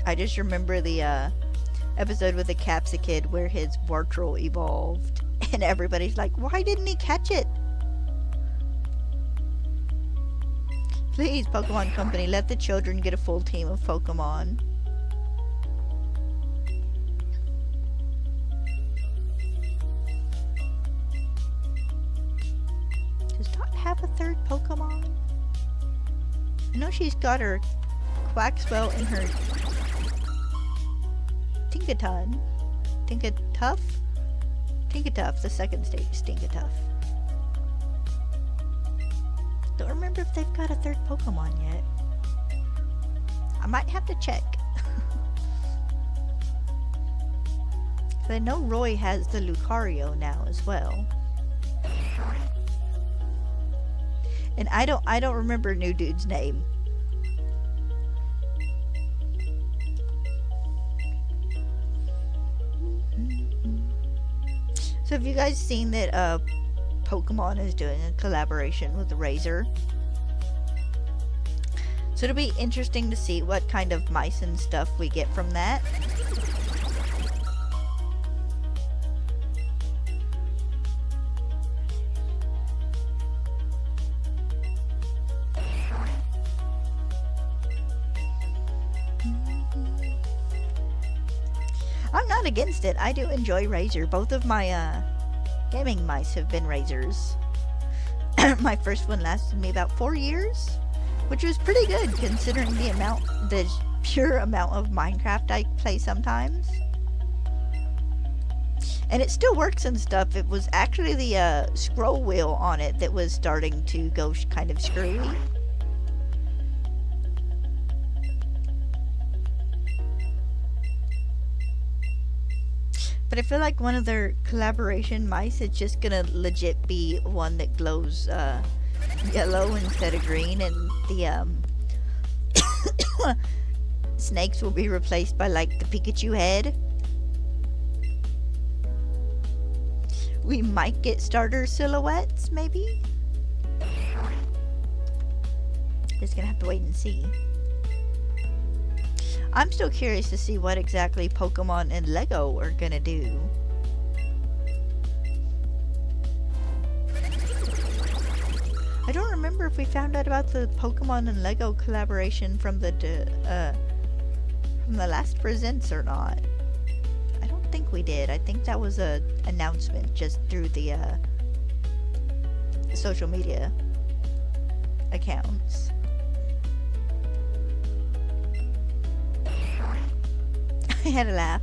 I just remember the episode with the Capsicid where his Wartortle evolved. And everybody's like, why didn't he catch it? Please, Pokemon Company, let the children get a full team of Pokemon. Does Dot have a third Pokemon? I know she's got her Quaxwell and her Tinkaton. Tinkatuff, the second stage, Stinkatuff. Don't remember if they've got a third Pokemon yet. I might have to check. I know Roy has the Lucario now as well. And I don't remember new dude's name. So have you guys seen that Pokemon is doing a collaboration with Razer? So it'll be interesting to see what kind of mice and stuff we get from that. I'm not against it. I do enjoy Razer. Both of my gaming mice have been Razers. My first one lasted me about 4 years, which was pretty good considering the pure amount of Minecraft I play sometimes. And it still works and stuff. It was actually the scroll wheel on it that was starting to go kind of screwy. But I feel like one of their collaboration mice is just gonna legit be one that glows yellow instead of green, and the snakes will be replaced by like the Pikachu head. We might get starter silhouettes, maybe? Just gonna have to wait and see. I'm still curious to see what exactly Pokemon and Lego are gonna do. I don't remember if we found out about the Pokemon and Lego collaboration from the last presents or not. I don't think we did. I think that was a announcement just through the social media accounts. I had a laugh.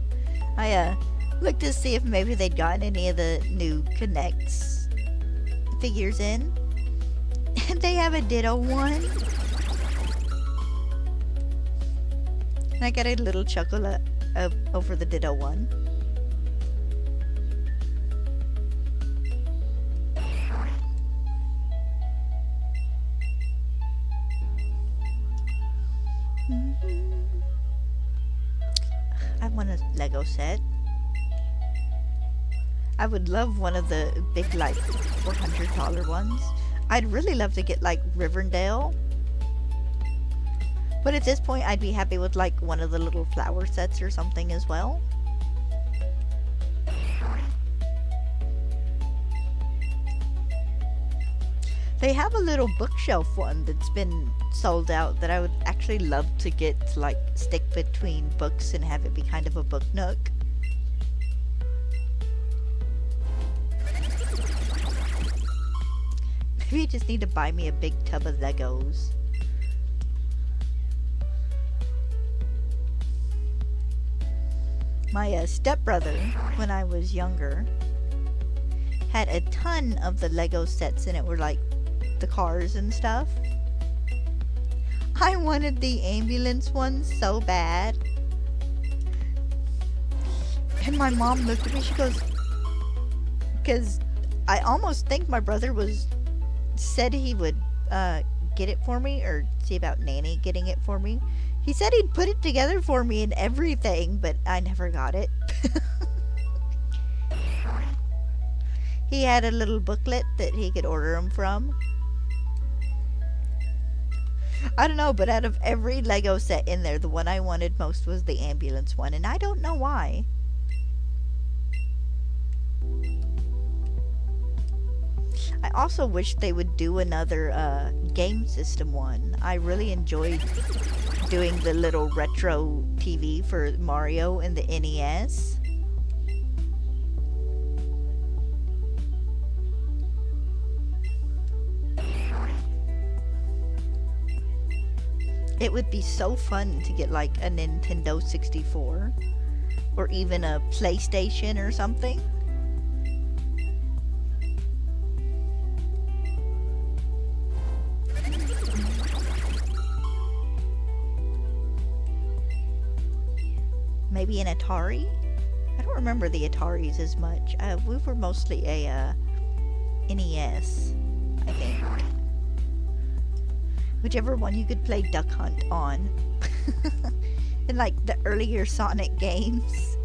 I looked to see if maybe they'd gotten any of the new Connects figures in. And they have a Ditto one. And I got a little chuckle over the Ditto one. I want a Lego set. I would love one of the big, like, $400 ones. I'd really love to get, like, Rivendell. But at this point, I'd be happy with, like, one of the little flower sets or something as well. They have a little bookshelf one that's been sold out that I would actually love to get to, like, stick between books and have it be kind of a book nook. Maybe you just need to buy me a big tub of Legos. My stepbrother, when I was younger, had a ton of the Lego sets, and it were like the cars and stuff. I wanted the ambulance one so bad. And my mom looked at me, she goes, because I almost think my brother said he would get it for me, or see about Nanny getting it for me. He said he'd put it together for me and everything, but I never got it. He had a little booklet that he could order them from. I don't know, but out of every Lego set in there, the one I wanted most was the ambulance one, and I don't know why. I also wish they would do another game system one. I really enjoyed doing the little retro TV for Mario and the NES. It would be so fun to get like a Nintendo 64 or even a PlayStation or something. Maybe an Atari? I don't remember the Ataris as much. We were mostly a NES, I think. Whichever one you could play Duck Hunt on. In like the earlier Sonic games.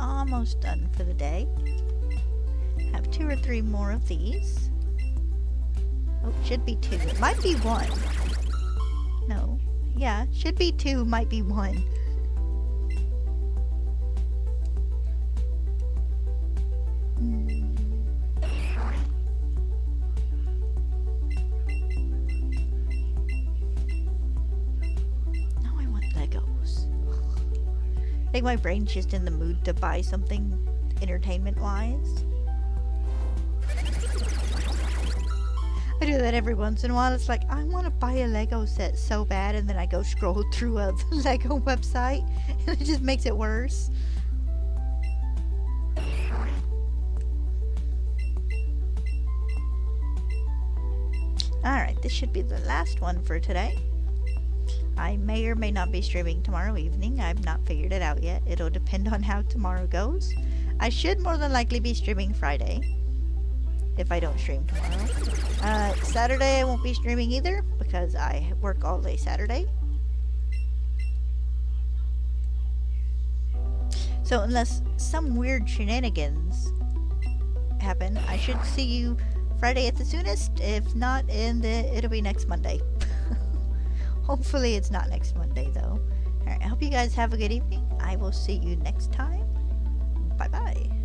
Almost done for the day. Have 2 or 3 more of these. Oh, should be 2. It might be 1. No. Yeah, should be 2, might be 1. Now I want Legos. I think my brain's just in the mood to buy something entertainment-wise. I do that every once in a while. It's like, I want to buy a Lego set so bad, and then I go scroll through a Lego website, and it just makes it worse. Alright, this should be the last one for today. I may or may not be streaming tomorrow evening. I've not figured it out yet. It'll depend on how tomorrow goes. I should more than likely be streaming Friday, if I don't stream tomorrow. Saturday I won't be streaming either, because I work all day Saturday. So unless some weird shenanigans happen, I should see you Friday at the soonest. If not, it'll be next Monday. Hopefully it's not next Monday, though. Alright, I hope you guys have a good evening. I will see you next time. Bye-bye.